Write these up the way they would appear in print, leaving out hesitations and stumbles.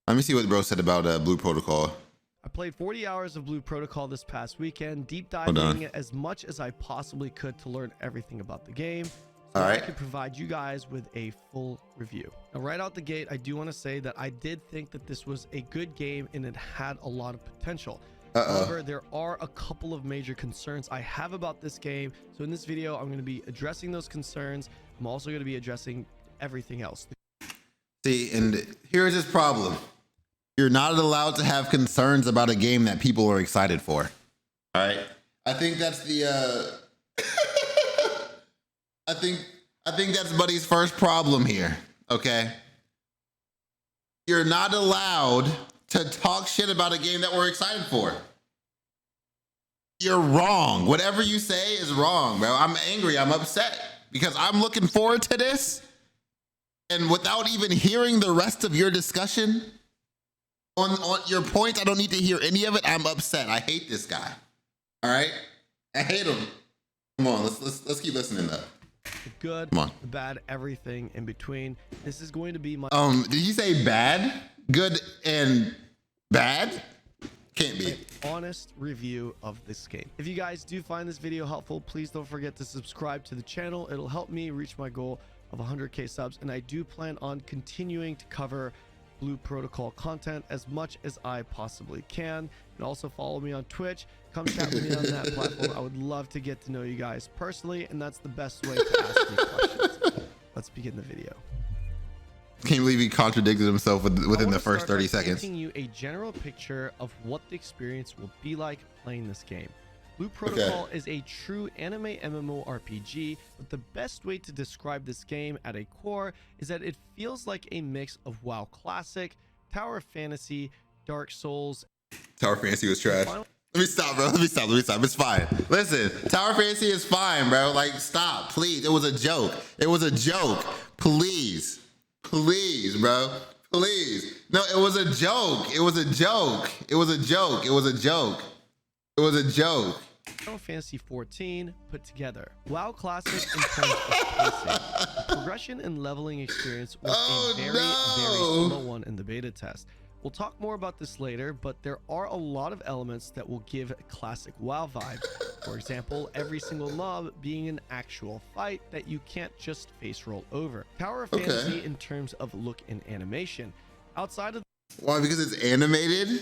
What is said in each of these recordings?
Let me see what bro said about Blue Protocol. I played 40 hours of Blue Protocol this past weekend, deep Hold on. diving as much as I possibly could to learn everything about the game, so All I right. could provide you guys with a full review. Now, right out the gate, I do want to say that I did think that this was a good game and it had a lot of potential. However, there are a couple of major concerns I have about this game. So in this video, I'm going to be addressing those concerns. I'm also going to be addressing everything else. See, and here's his problem. You're not allowed to have concerns about a game that people are excited for. All right. I think that's the I think that's Buddy's first problem here. Okay. You're not allowed to talk shit about a game that we're excited for. You're wrong. Whatever you say is wrong, bro. I'm angry. I'm upset because I'm looking forward to this. And without even hearing the rest of your discussion on your point, I don't need to hear any of it. I'm upset. I hate this guy. All right. I hate him. Come on. Let's keep listening though. The good, Come on. the bad, everything in between. This is going to be my Did you say bad, good, and bad? Can't be. honest review of this game. If you guys do find this video helpful, please don't forget to subscribe to the channel. It'll help me reach my goal of 100k subs, and I do plan on continuing to cover Blue Protocol content as much as I possibly can. And also follow me on Twitch. Come chat with me on that platform. I would love to get to know you guys personally, and that's the best way to ask me questions. Let's begin the video. Can't believe he contradicted himself within the first 30 by seconds. Painting you a general picture of what the experience will be like playing this game. Blue Protocol is a true anime MMORPG, but the best way to describe this game at a core is that it feels like a mix of WoW Classic, Tower of Fantasy, Dark Souls. Tower Fantasy was trash. Let me stop, bro. Let me stop. It's fine. Listen, Tower Fantasy is fine, bro. Like, stop, please. It was a joke. It was a joke. Please. Please, bro. Please. No, it was a joke. It was a joke. It was a joke. It was a joke. It was a joke. Final Fantasy 14 put together. WoW Classic in terms of pacing. The progression and leveling experience was a very slow one in the beta test. We'll talk more about this later, but there are a lot of elements that will give a classic WoW vibe. For example, every single mob being an actual fight that you can't just face roll over. Tower of Fantasy in terms of look and animation. Outside of Why? Because it's animated?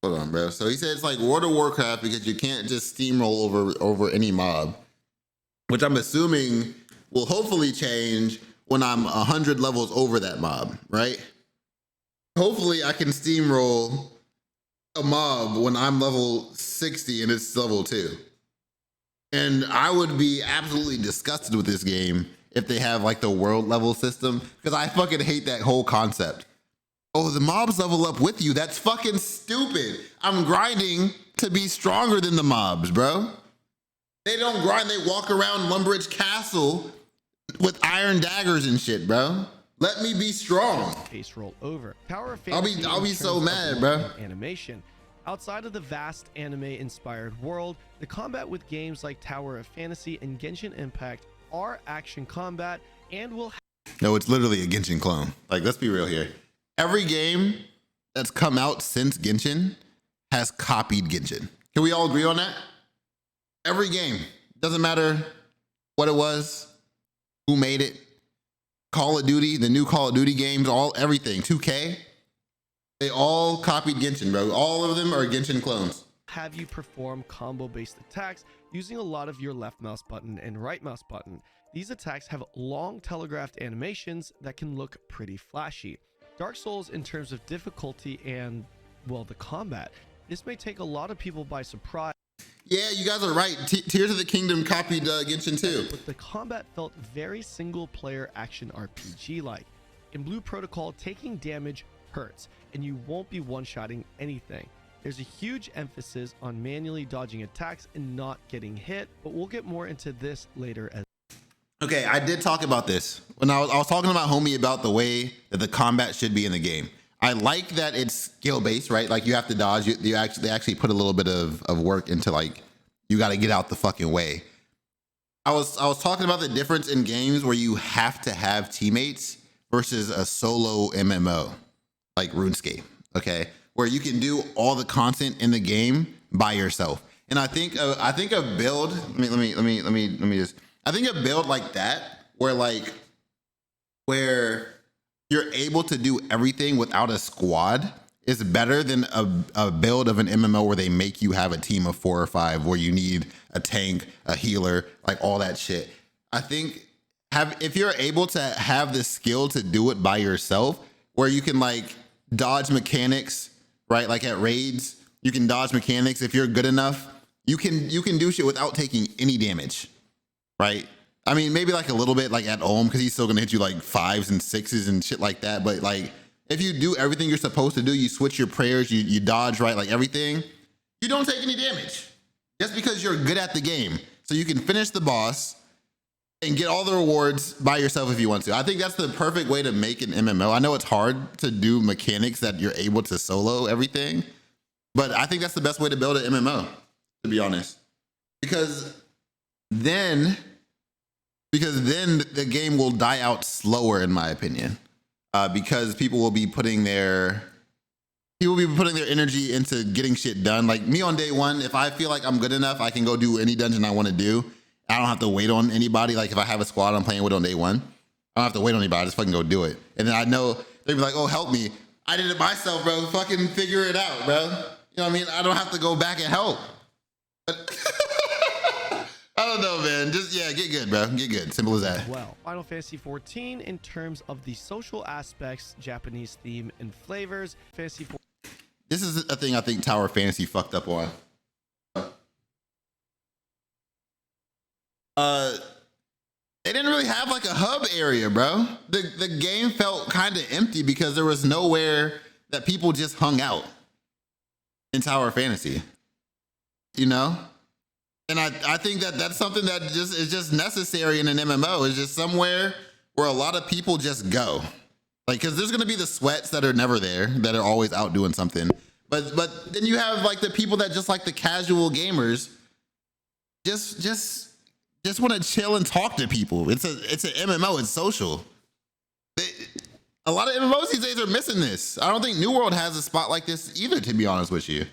Hold on, bro. So he said it's like World of Warcraft because you can't just steamroll over any mob, which I'm assuming will hopefully change when I'm 100 levels over that mob, right? Hopefully I can steamroll a mob when I'm level 60 and it's level 2. And I would be absolutely disgusted with this game if they have like the world level system, because I fucking hate that whole concept. Oh, the mobs level up with you. That's fucking stupid. I'm grinding to be stronger than the mobs, bro. They don't grind. They walk around Lumbridge Castle with iron daggers and shit, bro. Let me be strong. Face roll over. Tower of Fantasy I'll be so mad, bro. Animation. Outside of the vast anime-inspired world, the combat with games like Tower of Fantasy and Genshin Impact are action combat and will. No, it's literally a Genshin clone. Like, let's be real here. Every game that's come out since Genshin has copied Genshin. Can we all agree on that? Every game. Doesn't matter what it was, who made it. Call of Duty, the new Call of Duty games, everything. 2K, they all copied Genshin, bro. All of them are Genshin clones. Have you perform combo-based attacks using a lot of your left mouse button and right mouse button. These attacks have long telegraphed animations that can look pretty flashy. Dark Souls in terms of difficulty and, well, the combat. This may take a lot of people by surprise. Yeah, you guys are right. Tears of the Kingdom copied Genshin too. But the combat felt very single-player action RPG-like. In Blue Protocol, taking damage hurts, and you won't be one-shotting anything. There's a huge emphasis on manually dodging attacks and not getting hit, but we'll get more into this later as Okay, I did talk about this when I was talking about homie about the way that the combat should be in the game. I like that it's skill based, right? Like you have to dodge. They actually put a little bit of work into, like, you got to get out the fucking way. I was talking about the difference in games where you have to have teammates versus a solo MMO. like RuneScape, okay, where you can do all the content in the game by yourself. And I think a build. Let me just. I think a build like that, where you're able to do everything without a squad, is better than a build of an MMO where they make you have a team of 4 or 5, where you need a tank, a healer, like all that shit. I think if you're able to have the skill to do it by yourself, where you can like dodge mechanics, right? Like at raids, you can dodge mechanics. If you're good enough, you can do shit without taking any damage, right? I mean, maybe like a little bit like at Ohm, because he's still gonna hit you like 5s and 6s and shit like that. But like, if you do everything you're supposed to do, you switch your prayers, you dodge, right? Like everything, you don't take any damage just because you're good at the game. So you can finish the boss and get all the rewards by yourself if you want to. I think that's the perfect way to make an MMO. I know it's hard to do mechanics that you're able to solo everything, but I think that's the best way to build an MMO, to be honest. Because then the game will die out slower, in my opinion, because people will be putting their energy into getting shit done. Like me on day one, if I feel like I'm good enough, I can go do any dungeon I want to do. I don't have to wait on anybody. Like if I have a squad I'm playing with on day one, I don't have to wait on anybody. I just fucking go do it. And then I know they'd be like, "Oh, help me! I did it myself, bro. Fucking figure it out, bro." You know what I mean? I don't have to go back and help. But I don't know, man. Just get good, bro. Get good. Simple as that. Well, Final Fantasy 14 in terms of the social aspects, Japanese theme, and flavors. Fantasy 14. This is a thing I think Tower Fantasy fucked up on. They didn't really have like a hub area, bro. The game felt kind of empty because there was nowhere that people just hung out in Tower Fantasy, you know? And I think that's something that is just necessary in an MMO. It's just somewhere where a lot of people just go. Like, because there's going to be the sweats that are never there, that are always out doing something. But then you have like the people that just like the casual gamers just want to chill and talk to people. It's an MMO. It's social. A lot of MMOs these days are missing this. I don't think New World has a spot like this either, to be honest with you.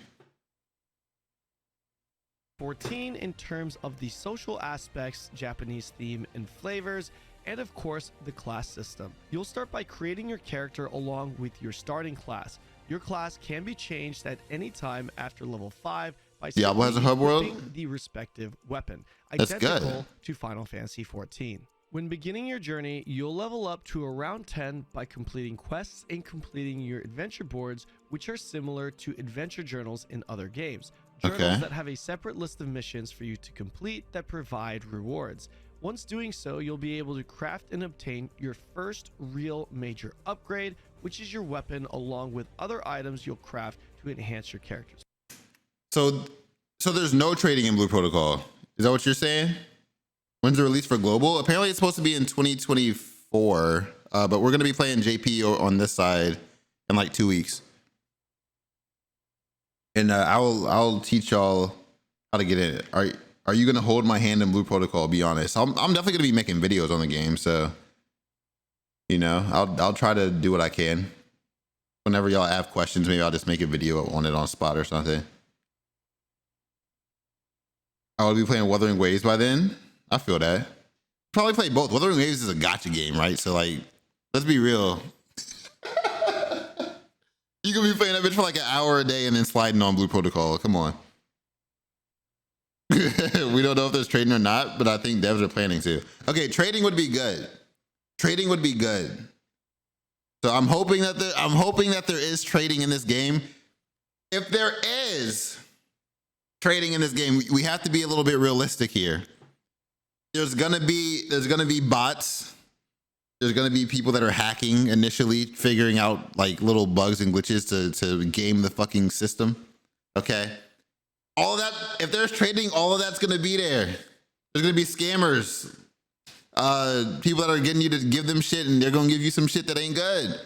14 in terms of the social aspects, Japanese theme, and flavors, and of course, the class system. You'll start by creating your character along with your starting class. Your class can be changed at any time after level 5 by Diablo has a hub world? the respective weapon, That's identical good. to Final Fantasy 14. When beginning your journey, you'll level up to around 10 by completing quests and completing your adventure boards, which are similar to adventure journals in other games. Journals that have a separate list of missions for you to complete that provide rewards. Once doing so, you'll be able to craft and obtain your first real major upgrade, which is your weapon, along with other items you'll craft to enhance your characters. So there's no trading in Blue Protocol. Is that what you're saying? When's the release for global? Apparently it's supposed to be in 2024, but we're going to be playing JP on this side in like 2 weeks. And I'll teach y'all how to get in it. Are you going to hold my hand in Blue Protocol? Be honest. I'm definitely going to be making videos on the game, so you know, I'll try to do what I can. Whenever y'all have questions, maybe I'll just make a video on it on spot or something. I'll be playing Wuthering Waves by then. I feel that. Probably play both. Wuthering Waves is a gacha game, right? So like, let's be real. You can be playing that bitch for like an hour a day and then sliding on Blue Protocol. Come on. We don't know if there's trading or not, but I think devs are planning to. Okay, trading would be good. Trading would be good. So I'm hoping that there is trading in this game. If there is trading in this game, we have to be a little bit realistic here. There's gonna be bots. There's gonna be people that are hacking initially, figuring out like little bugs and glitches to game the fucking system. Okay, all of that. If there's trading, all of that's gonna be there. There's gonna be scammers, people that are getting you to give them shit, and they're gonna give you some shit that ain't good,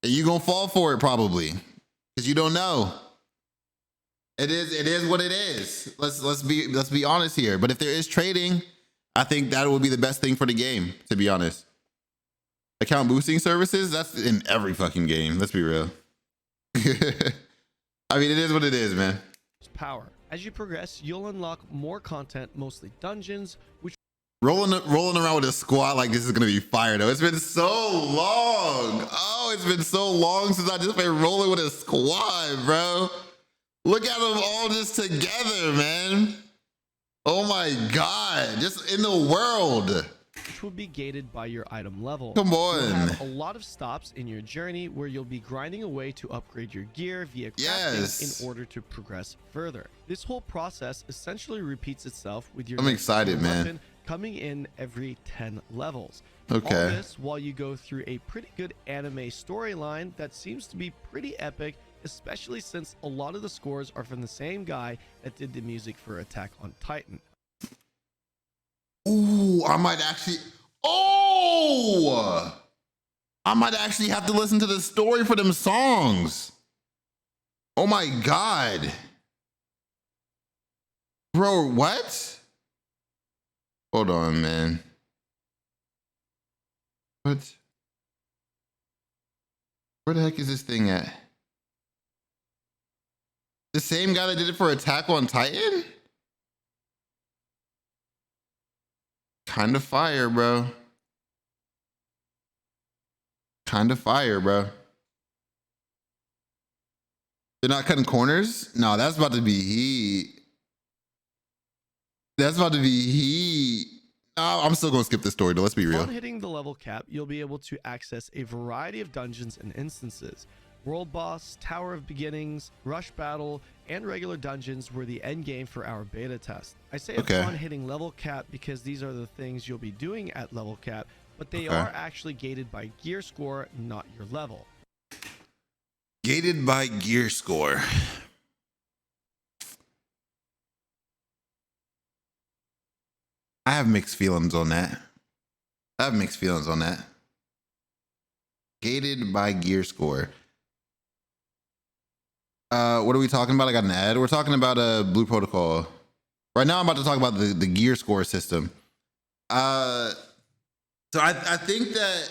and you gonna fall for it probably because you don't know. It is what it is. Let's be honest here. But if there is trading, I think that would be the best thing for the game, to be honest. Account boosting services, that's in every fucking game. Let's be real. I mean, it is what it is, man. Power. As you progress, you'll unlock more content, mostly dungeons, which Rolling around with a squad like this is gonna be fire though. It's been so long. Oh, it's been so long since I just been rolling with a squad, bro. Look at them all just together, man. Oh my God, just in the world. which will be gated by your item level. Come on. You'll have a lot of stops in your journey where you'll be grinding away to upgrade your gear via crafting in order to progress further. This whole process essentially repeats itself with your I'm excited, man. Coming in every 10 levels. Okay. All this while you go through a pretty good anime storyline that seems to be pretty epic, especially since a lot of the scores are from the same guy that did the music for Attack on Titan. Ooh, I might actually. Oh, I might actually have to listen to the story for them songs. Oh my God, bro, what? Hold on, man. What? Where the heck is this thing at? The same guy that did it for Attack on Titan? Kind of fire, bro. Kind of fire, bro. They're not cutting corners? No, that's about to be heat. That's about to be heat. Oh, I'm still gonna skip the story though. Let's be real. On hitting the level cap, you'll be able to access a variety of dungeons and instances. World Boss, Tower of Beginnings, Rush Battle, and regular dungeons were the end game for our beta test. I say upon hitting level cap because these are the things you'll be doing at level cap, but they are actually gated by gear score, not your level. Gated by gear score. I have mixed feelings on that. Gated by gear score. What are we talking about? I got an ad. We're talking about a Blue Protocol. Right now, I'm about to talk about the gear score system. So I think that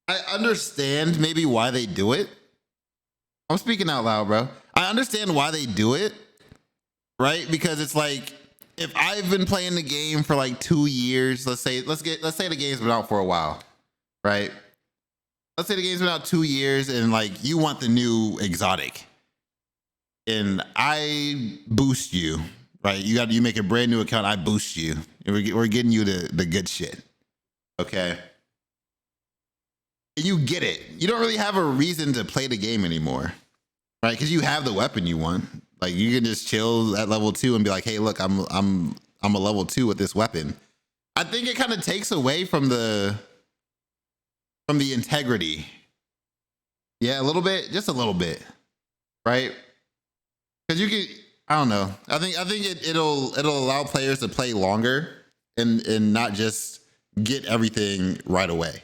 I understand maybe why they do it. I'm speaking out loud, bro. I understand why they do it, right? Because it's like, if I've been playing the game for like 2 years, let's say the game's been out for a while, right? Let's say the game's been out 2 years and like you want the new exotic. And I boost you, right? You make a brand new account. I boost you. We're getting you the good shit, okay? And you get it. You don't really have a reason to play the game anymore, right? Because you have the weapon you want. Like you can just chill at level 2 and be like, hey, look, I'm a level 2 with this weapon. I think it kind of takes away from the integrity. Yeah, a little bit, just a little bit, right? Because you can, I don't know. I think it'll allow players to play longer and not just get everything right away.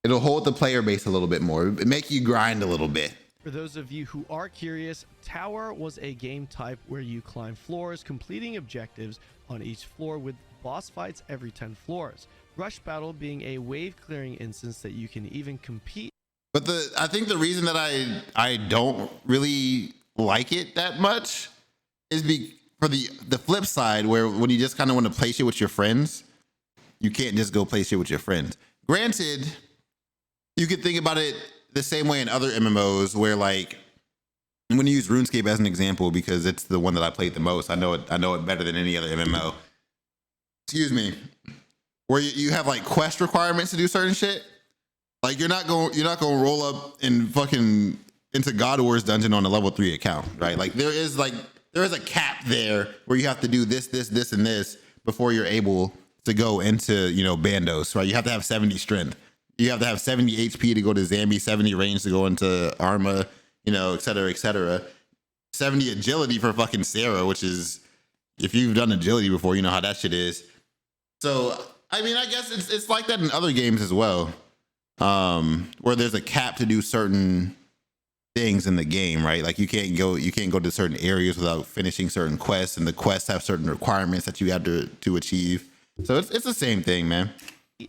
It'll hold the player base a little bit more. It make you grind a little bit. For those of you who are curious, Tower was a game type where you climb floors, completing objectives on each floor with boss fights every 10 floors. Rush Battle being a wave clearing instance that you can even compete. But I think the reason that I don't really like it that much is for the flip side, where when you just kind of want to play shit with your friends, you can't just go play shit with your friends. Granted, you could think about it the same way in other MMOs where, like, I'm going to use RuneScape as an example because it's the one that I played the most. I know it better than any other MMO. Excuse me. Where you have like quest requirements to do certain shit. Like you're not going to roll up and fucking into God War's dungeon on a level 3 account, right? Like there is a cap there where you have to do this, and this before you're able to go into, Bandos, right? You have to have 70 strength. You have to have 70 HP to go to Zambi, 70 range to go into Arma, et cetera, et cetera. 70 agility for fucking Sarah, which is, if you've done agility before, you know how that shit is. So, I mean, I guess it's like that in other games as well, where there's a cap to do certain things in the game, right? Like you can't go to certain areas without finishing certain quests, and the quests have certain requirements that you have to achieve. So it's the same thing, man.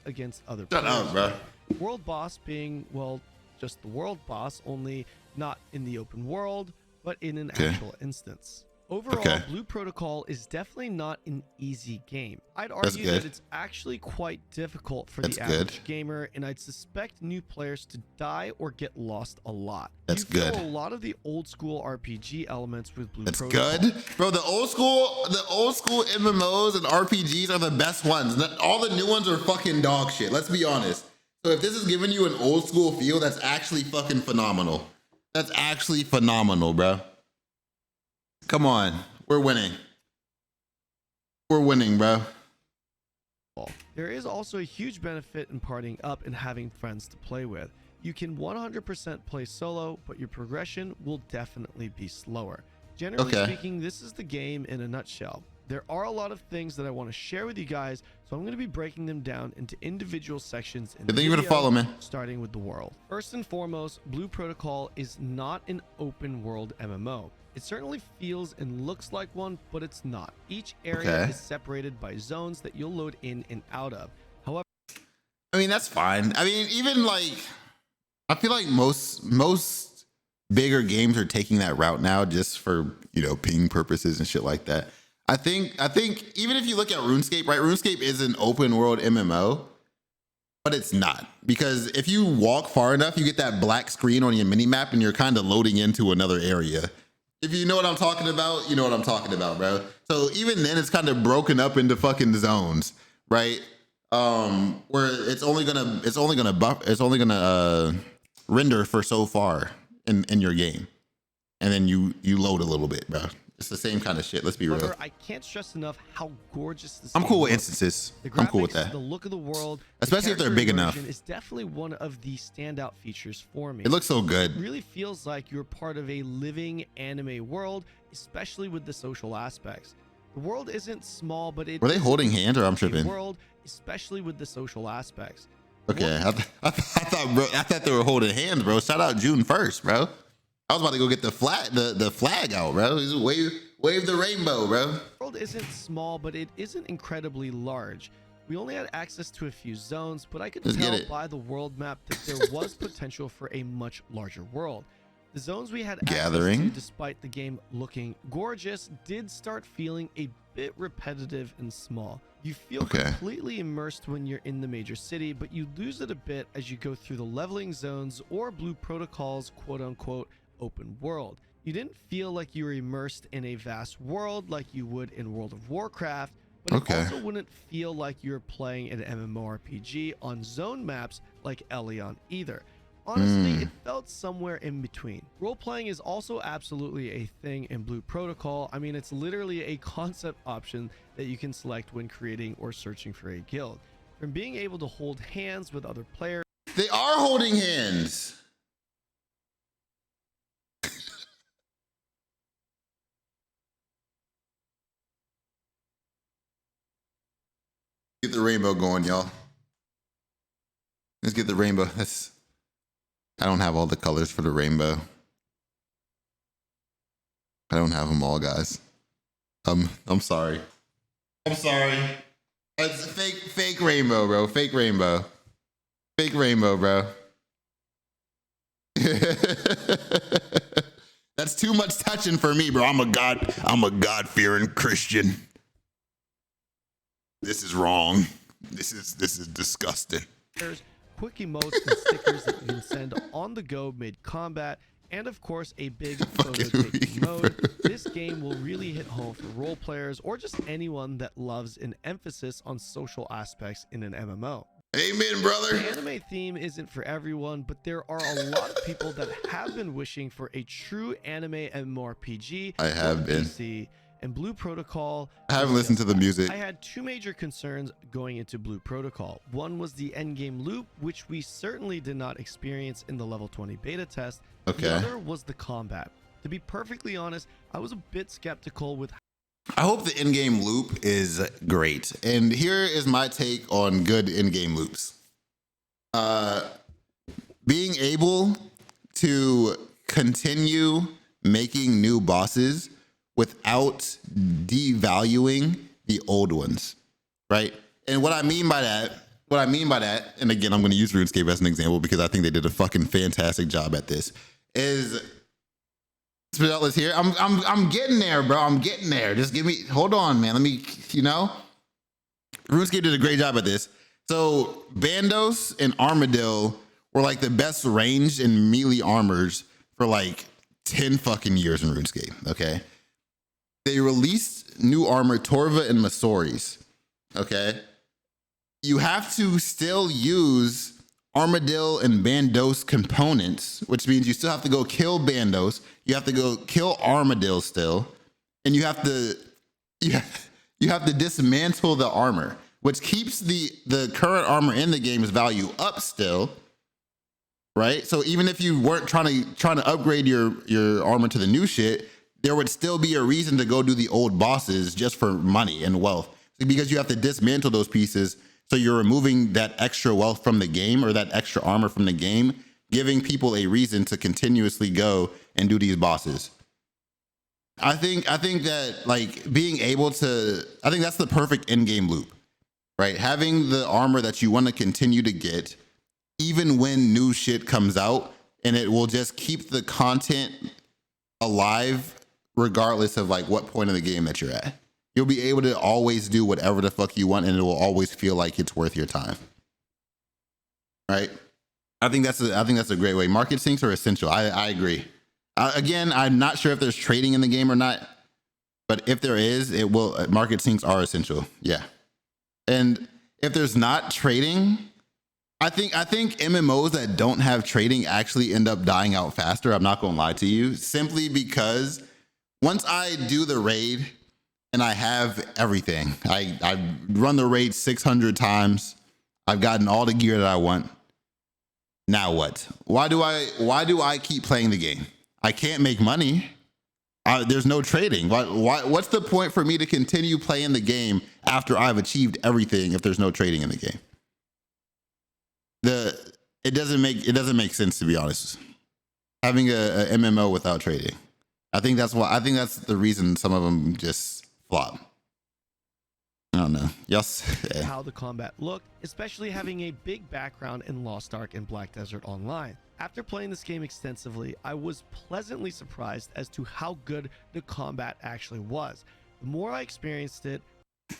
Against other Shut players. up, bro. World boss being, well, just the world boss, only not in the open world, but in an actual instance. Overall, Blue Protocol is definitely not an easy game. I'd argue that it's actually quite difficult for the average gamer, and I'd suspect new players to die or get lost a lot. You feel a lot of the old school RPG elements with Blue Protocol. Good. Bro, the old school MMOs and RPGs are the best ones. All the new ones are fucking dog shit. Let's be honest. So if this is giving you an old school feel, that's actually fucking phenomenal. That's actually phenomenal, bro. Come on, we're winning. We're winning, bro. There is also a huge benefit in partying up and having friends to play with. You can 100% play solo, but your progression will definitely be slower. Generally speaking, this is the game in a nutshell. There are a lot of things that I want to share with you guys, so I'm going to be breaking them down into individual sections in the video, starting with the world. First and foremost, Blue Protocol is not an open world MMO. It certainly feels and looks like one, but it's not. Each area is separated by zones that you'll load in and out of. However, I mean, that's fine. I mean, even like, I feel like most bigger games are taking that route now just for, you know, ping purposes and shit like that. I think even if you look at RuneScape, right? RuneScape is an open world MMO, but it's not, because if you walk far enough, you get that black screen on your mini map and you're kind of loading into another area. If you know what I'm talking about, you know what I'm talking about, bro. So even then, it's kind of broken up into fucking zones, right? Where it's only gonna render for so far in your game, and then you load a little bit, bro. It's the same kind of shit. Let's be real. I can't stress enough how gorgeous this. I'm cool with instances. I'm cool with that. The look of the world, especially if they're big enough, is definitely one of the standout features for me. It looks so good. It really feels like you're part of a living anime world, especially with the social aspects. The world isn't small, but it. Were they holding hands, or I'm tripping? World, especially with the social aspects. Okay, I thought they were holding hands, bro. Shout out June 1st, bro. I was about to go get the flag out, bro. Just wave the rainbow, bro. The world isn't small, but it isn't incredibly large. We only had access to a few zones, but I could tell by the world map that there was potential for a much larger world. The zones we had access to, despite the game looking gorgeous, did start feeling a bit repetitive and small. You feel completely immersed when you're in the major city, but you lose it a bit as you go through the leveling zones or Blue Protocol's quote-unquote open world. You didn't feel like you were immersed in a vast world like you would in World of Warcraft, but it also wouldn't feel like you're playing an MMORPG on zone maps like Elion either. Honestly, it felt somewhere in between. Role-playing is also absolutely a thing in Blue Protocol. I mean, it's literally a concept option that you can select when creating or searching for a guild. From being able to hold hands with other players. They are holding hands. Get the rainbow going, y'all. Let's get the rainbow. I don't have all the colors for the rainbow. I don't have them all, guys. I'm sorry. I'm sorry. It's fake rainbow, bro. Fake rainbow. Fake rainbow, bro. That's too much touching for me, bro. I'm a God-fearing Christian. This is wrong. This is disgusting. There's quick emotes and stickers that you can send on the go mid-combat, and of course a big photo-taking mode. This game will really hit home for role players or just anyone that loves an emphasis on social aspects in an MMO. Amen, brother. The anime theme isn't for everyone, but there are a lot of people that have been wishing for a true anime MMORPG. I have been. And Blue Protocol. I haven't listened to the music. I had two major concerns going into Blue Protocol. One was the endgame loop, which we certainly did not experience in the level 20 beta test. The other was the combat. To be perfectly honest, I was a bit skeptical with. I hope the in-game loop is great. And here is my take on good in-game loops. Being able to continue making new bosses without devaluing the old ones, right? And what I mean by that, what I mean by that, and again, I'm going to use RuneScape as an example because I think they did a fucking fantastic job at this. Is let's hear. I'm getting there, bro. I'm getting there. Just hold on, man. Let me, RuneScape did a great job at this. So Bandos and Armadillo were like the best ranged and melee armors for like 10 fucking years in RuneScape. Okay. They released new armor, Torva and Masoris. Okay. You have to still use Armadillo and Bandos components, which means you still have to go kill Bandos. You have to go kill Armadillo still. And you have to dismantle the armor, which keeps the current armor in the game's value up still. Right? So even if you weren't trying to upgrade your armor to the new shit, there would still be a reason to go do the old bosses just for money and wealth, because you have to dismantle those pieces. So you're removing that extra wealth from the game, or that extra armor from the game, giving people a reason to continuously go and do these bosses. I think that like being able to, I think that's the perfect in-game loop, right? Having the armor that you want to continue to get, even when new shit comes out, and it will just keep the content alive regardless of like what point of the game that you're at. You'll be able to always do whatever the fuck you want, and it will always feel like it's worth your time. Right? I think that's a great way. Market sinks are essential. I agree. Again, I'm not sure if there's trading in the game or not, but if there is, market sinks are essential. Yeah. And if there's not trading, I think MMOs that don't have trading actually end up dying out faster. I'm not going to lie to you, simply because once I do the raid and I have everything, I've run the raid 600 times. I've gotten all the gear that I want. Now what? Why do I keep playing the game? I can't make money. There's no trading. What's the point for me to continue playing the game after I've achieved everything if there's no trading in the game? It doesn't make sense, to be honest. Having a MMO without trading. I think that's the reason some of them just flop. I don't know. Yes. How the combat looked, especially having a big background in Lost Ark and Black Desert Online. After playing this game extensively, I was pleasantly surprised as to how good the combat actually was. The more I experienced it,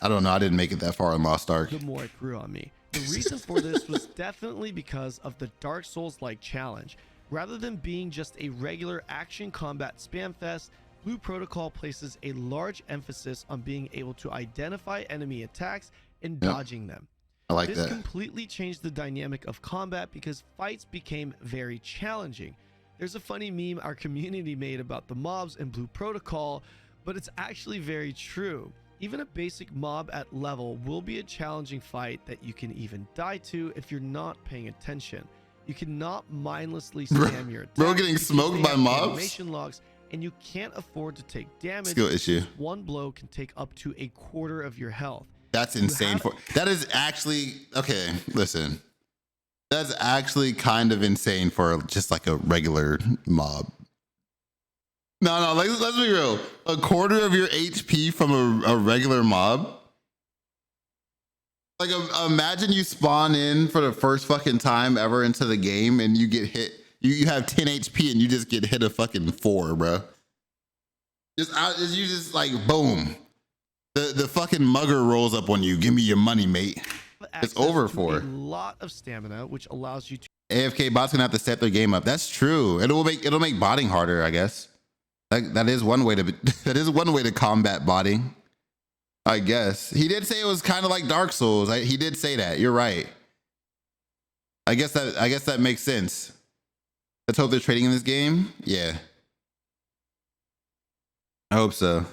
I don't know, I didn't make it that far in Lost Ark. The more it grew on me. The reason for this was definitely because of the Dark Souls-like challenge. Rather than being just a regular action combat spam fest, Blue Protocol places a large emphasis on being able to identify enemy attacks and dodging them. I like that. This completely changed the dynamic of combat because fights became very challenging. There's a funny meme our community made about the mobs in Blue Protocol, but it's actually very true. Even a basic mob at level will be a challenging fight that you can even die to if you're not paying attention. You cannot mindlessly spam your attacks. Bro, getting smoked by mobs? Animation logs, and you can't afford to take damage. Skill issue. One blow can take up to a quarter of your health. That's insane. That is actually, okay, listen. That's actually kind of insane for just like a regular mob. No, let's be real. A quarter of your HP from a regular mob? Like, imagine you spawn in for the first fucking time ever into the game and you get hit. You have 10 HP and you just get hit a fucking 4, bro. You just like, boom. The fucking mugger rolls up on you. Give me your money, mate. It's over for. A lot of stamina, which allows you to. AFK bots gonna have to step their game up. That's true. It'll make botting harder, I guess. That is one way to combat botting, I guess. He did say it was kind of like Dark Souls. He did say that. You're right. I guess that makes sense. Let's hope they're trading in this game. Yeah. I hope so.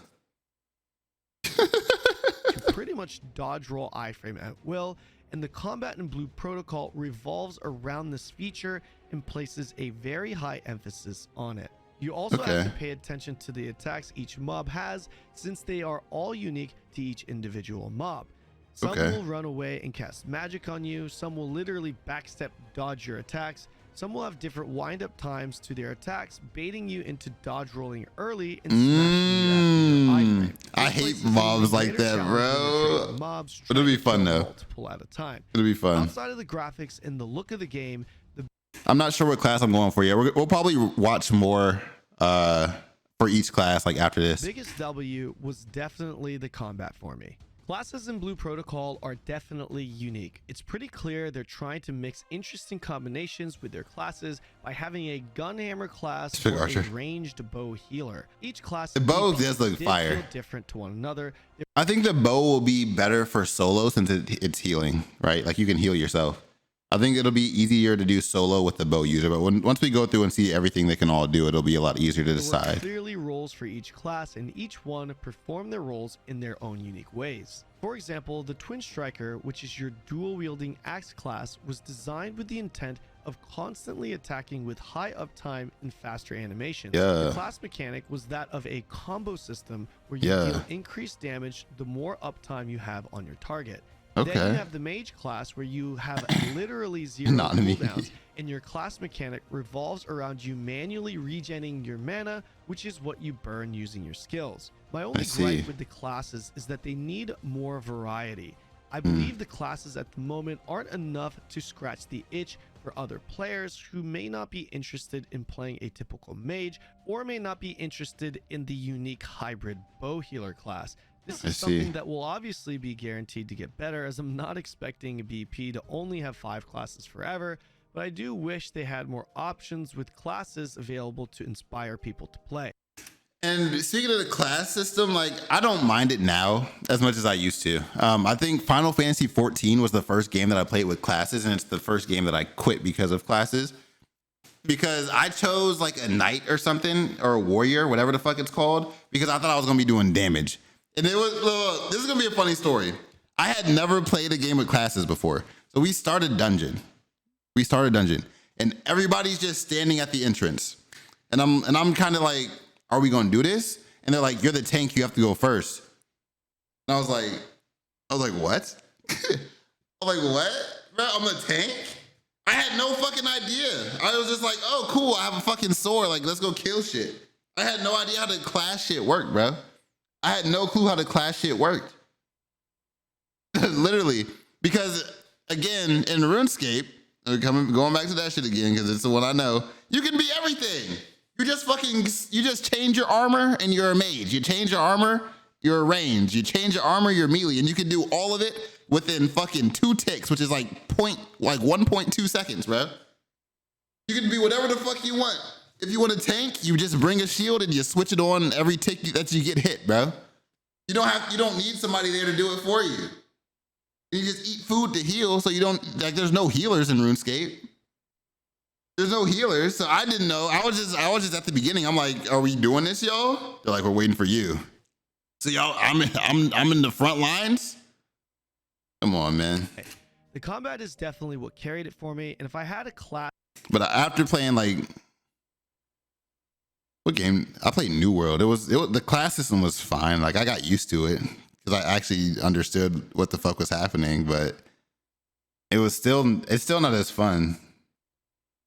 To pretty much dodge roll iframe at will, and the combat in Blue Protocol revolves around this feature and places a very high emphasis on it. You also have to pay attention to the attacks each mob has, since they are all unique to each individual mob. Some will run away and cast magic on you, some will literally backstep dodge your attacks, some will have different wind-up times to their attacks, baiting you into dodge rolling early and smashing you after I hate mobs like that, bro. Mobs But it'll be fun though. Multiple at a time. It'll be fun. Outside of the graphics and the look of the game, I'm not sure what class I'm going for yet. We'll probably watch more for each class like after this. Biggest W was definitely the combat for me. Classes in Blue Protocol are definitely unique. It's pretty clear they're trying to mix interesting combinations with their classes by having a gunhammer class or a ranged bow healer. Each class the bow does look fire. Feel different to one another. I think the bow will be better for solo since it's healing, right? Like you can heal yourself. I think it'll be easier to do solo with the bow user, but once we go through and see everything they can all do, it'll be a lot easier to decide. There were clearly roles for each class, and each one perform their roles in their own unique ways. For example, the Twin Striker, which is your dual-wielding axe class, was designed with the intent of constantly attacking with high uptime and faster animation. The class mechanic was that of a combo system where you deal increased damage the more uptime you have on your target. Okay. Then you have the mage class where you have literally zero cooldowns, and your class mechanic revolves around you manually regenerating your mana, which is what you burn using your skills. My only gripe with the classes is that they need more variety. I believe the classes at the moment aren't enough to scratch the itch for other players who may not be interested in playing a typical mage or may not be interested in the unique hybrid bow healer class. This is something that will obviously be guaranteed to get better, as I'm not expecting BP to only have 5 classes forever, but I do wish they had more options with classes available to inspire people to play. And speaking of the class system, like I don't mind it now as much as I used to. I think Final Fantasy 14 was the first game that I played with classes, and it's the first game that I quit because of classes. Because I chose like a knight or something, or a warrior, whatever the fuck it's called, because I thought I was gonna be doing damage. And it was, look, this is gonna be a funny story. I had never played a game with classes before. So we started dungeon, and everybody's just standing at the entrance. And I'm kind of like, are we gonna do this? And they're like, you're the tank, you have to go first. And I was like, what? I'm like, what? Bro, I'm a tank? I had no fucking idea. I was just like, oh, cool, I have a fucking sword. Like, let's go kill shit. I had no idea how the class shit worked, bro. I had no clue how the class shit worked. Literally. Because, again, in RuneScape, going back to that shit again, because it's the one I know, you can be everything. You just change your armor and you're a mage. You change your armor, you're a range. You change your armor, you're melee. And you can do all of it within fucking 2 ticks, which is like 1.2 seconds, bro. You can be whatever the fuck you want. If you want a tank, you just bring a shield and you switch it on every tick that you get hit, bro. You don't need somebody there to do it for you. You just eat food to heal, so you don't, like, there's no healers in RuneScape. There's no healers, so I didn't know. I was just at the beginning. I'm like, are we doing this, y'all? They're like, we're waiting for you. So y'all, I'm in the front lines. Come on, man. The combat is definitely what carried it for me, and if I had a class, but after playing like, what game? I played New World. It was the class system was fine. Like I got used to it because I actually understood what the fuck was happening, but it's still not as fun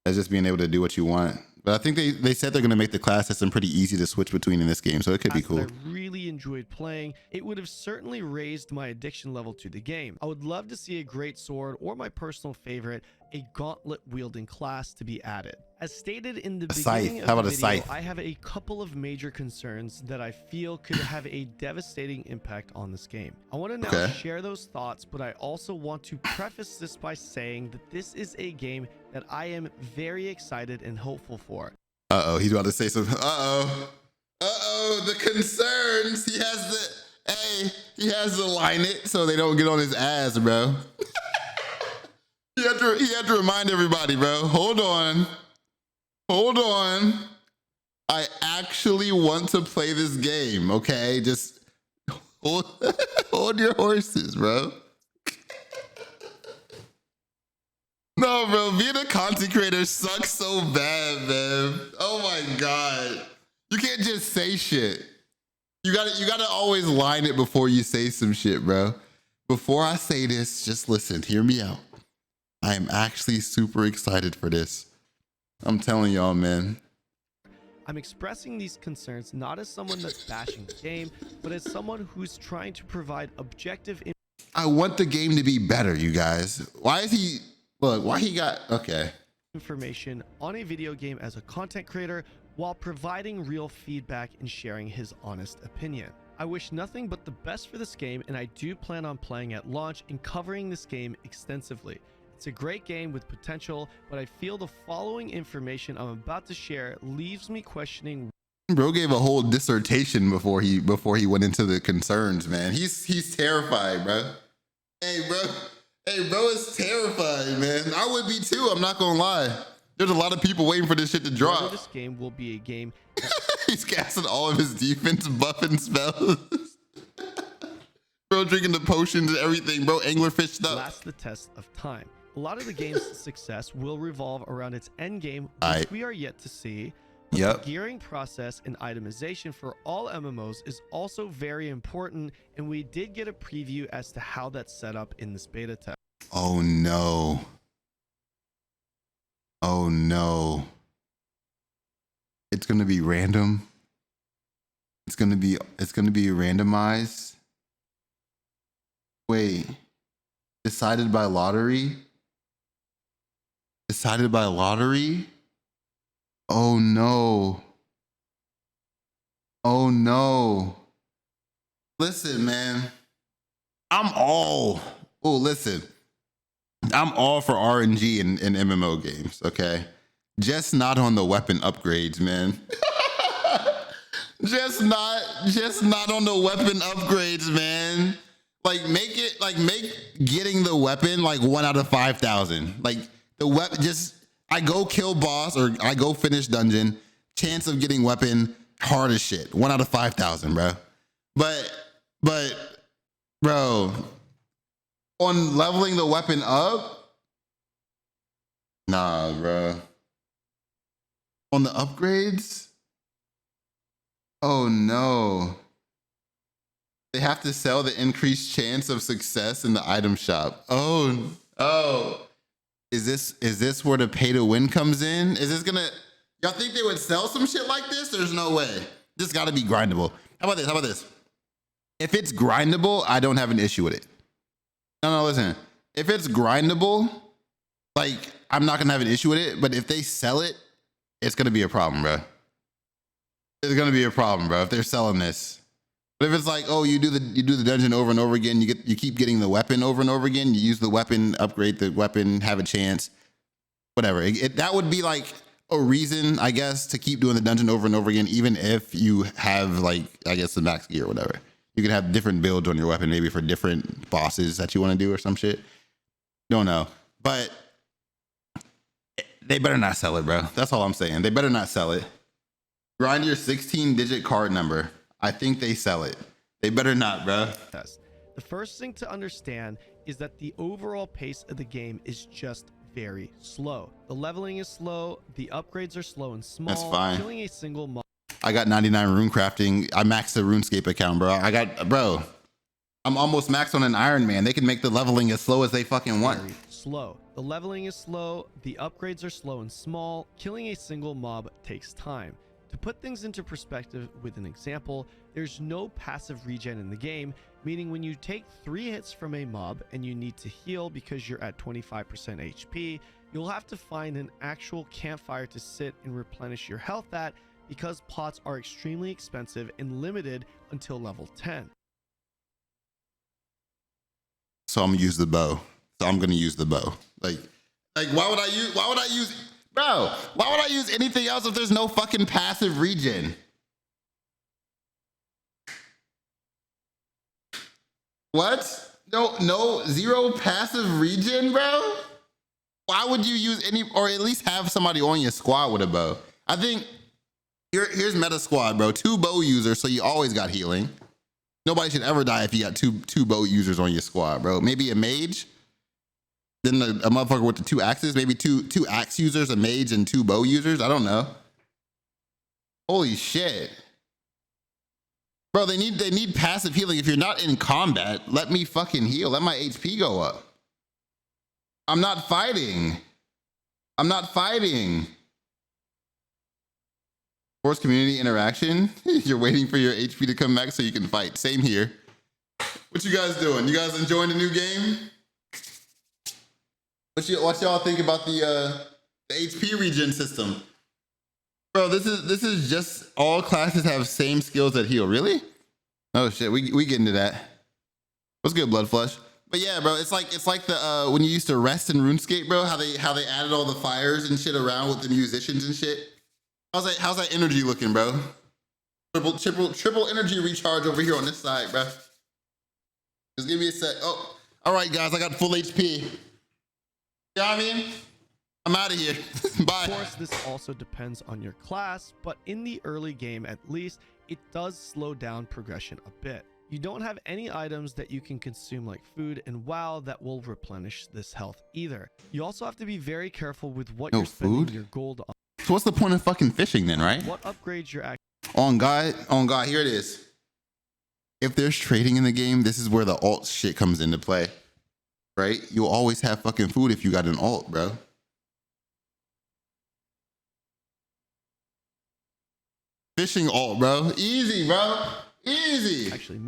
as just being able to do what you want. But I think they said they're going to make the class system pretty easy to switch between in this game, so it could be cool. I really enjoyed playing. It would have certainly raised my addiction level to the game. I would love to see a great sword, or my personal favorite, a gauntlet wielding class to be added. As stated in the beginning of the video, I have a couple of major concerns that I feel could have a devastating impact on this game. I want to now share those thoughts, but I also want to preface this by saying that this is a game that I am very excited and hopeful for. Uh-oh, he's about to say something. Uh-oh, the concerns. He has to line it so they don't get on his ass, bro. He had to remind everybody, bro. Hold on. I actually want to play this game, okay? Just hold your horses, bro. No, bro, being a content creator sucks so bad, man. Oh my God. You can't just say shit. You gotta always line it before you say some shit, bro. Before I say this, just listen, hear me out. I am actually super excited for this. I'm telling y'all, man. I'm expressing these concerns not as someone that's bashing the game, but as someone who's trying to provide objective I want the game to be better, you guys. Why is he, look, why he got, okay. information on a video game as a content creator while providing real feedback and sharing his honest opinion. I wish nothing but the best for this game, and I do plan on playing at launch and covering this game extensively. It's a great game with potential, but I feel the following information I'm about to share leaves me questioning. Bro gave a whole dissertation before he went into the concerns, man. He's terrified, bro. Hey, bro is terrified, man. I would be too. I'm not gonna lie. There's a lot of people waiting for this shit to drop. This game will be a game. He's casting all of his defense buffing spells. Bro drinking the potions and everything. Bro anglerfish stuff. Last the test of time. A lot of the game's success will revolve around its end game, which we are yet to see. The gearing process and itemization for all MMOs is also very important, and we did get a preview as to how that's set up in this beta test. Oh no. Oh no. It's gonna be random. It's gonna be randomized. Wait. Decided by lottery? Decided by lottery? Oh no. Oh no. Listen, man. I'm all for RNG in MMO games, okay? Just not on the weapon upgrades, man. just not on the weapon upgrades, man. Like make getting the weapon like 1 out of 5,000. Like the weapon, just I go kill boss or I go finish dungeon, chance of getting weapon hard as shit. 1 out of 5,000, bro. But bro, on leveling the weapon up, nah, bro. On the upgrades, oh no. They have to sell the increased chance of success in the item shop. Oh. Is this where the pay to win comes in? Is this gonna, y'all think they would sell some shit like this? There's no way. This gotta be grindable. How about this? If it's grindable, I don't have an issue with it. No, listen. If it's grindable, like I'm not gonna have an issue with it, but if they sell it, it's gonna be a problem, bro. It's gonna be a problem, bro, if they're selling this. But if it's like, oh, you do the dungeon over and over again, you keep getting the weapon over and over again, you use the weapon, upgrade the weapon, have a chance, whatever. That would be like a reason, I guess, to keep doing the dungeon over and over again, even if you have like, I guess, the max gear or whatever. You could have different builds on your weapon, maybe for different bosses that you want to do or some shit. Don't know. But they better not sell it, bro. That's all I'm saying. They better not sell it. Grind your 16-digit card number. I think they sell it. They better not, bro. The first thing to understand is that the overall pace of the game is just very slow. The leveling is slow, the upgrades are slow and small. That's fine. Killing a single mob. I got 99 rune crafting. I maxed the RuneScape account, bro. I'm almost maxed on an Iron Man. They can make the leveling as slow as they fucking want. Very slow. The leveling is slow, the upgrades are slow and small. Killing a single mob takes time. To put things into perspective with an example, there's no passive regen in the game, meaning when you take 3 hits from a mob and you need to heal because you're at 25% HP, you'll have to find an actual campfire to sit and replenish your health at, because pots are extremely expensive and limited until level 10. So I'm gonna use the bow. Like why would I use Bro, why would I use anything else if there's no fucking passive regen? What? No, zero passive regen, bro? Why would you use any, or at least have somebody on your squad with a bow? I think, here's meta squad, bro. 2 bow users, so you always got healing. Nobody should ever die if you got two bow users on your squad, bro. Maybe a mage? Then a motherfucker with the 2 axes, maybe two axe users, a mage, and 2 bow users. I don't know. Holy shit. Bro, they need passive healing. If you're not in combat, let me fucking heal. Let my HP go up. I'm not fighting. Force community interaction. You're waiting for your HP to come back so you can fight. Same here. What you guys doing? You guys enjoying the new game? What y'all think about the HP regen system? Bro, this is just all classes have same skills that heal. Really? Oh shit, we get into that. What's good, Blood Flush? But yeah, bro, it's like the when you used to rest in RuneScape, bro, how they added all the fires and shit around with the musicians and shit. How's that energy looking, bro? Triple energy recharge over here on this side, bro. Just give me a sec. Oh, all right, guys, I got full HP. You know what I mean? I'm out of here. Bye. Of course, this also depends on your class, but in the early game at least, it does slow down progression a bit. You don't have any items that you can consume like food and WoW that will replenish this health either. You also have to be very careful with what you're spending your gold on. So what's the point of fucking fishing then, right? What upgrades you're actually... On God, here it is. If there's trading in the game, this is where the alt shit comes into play, right? You'll always have fucking food if you got an alt, bro. Fishing alt, bro. Easy, bro. Easy. Actually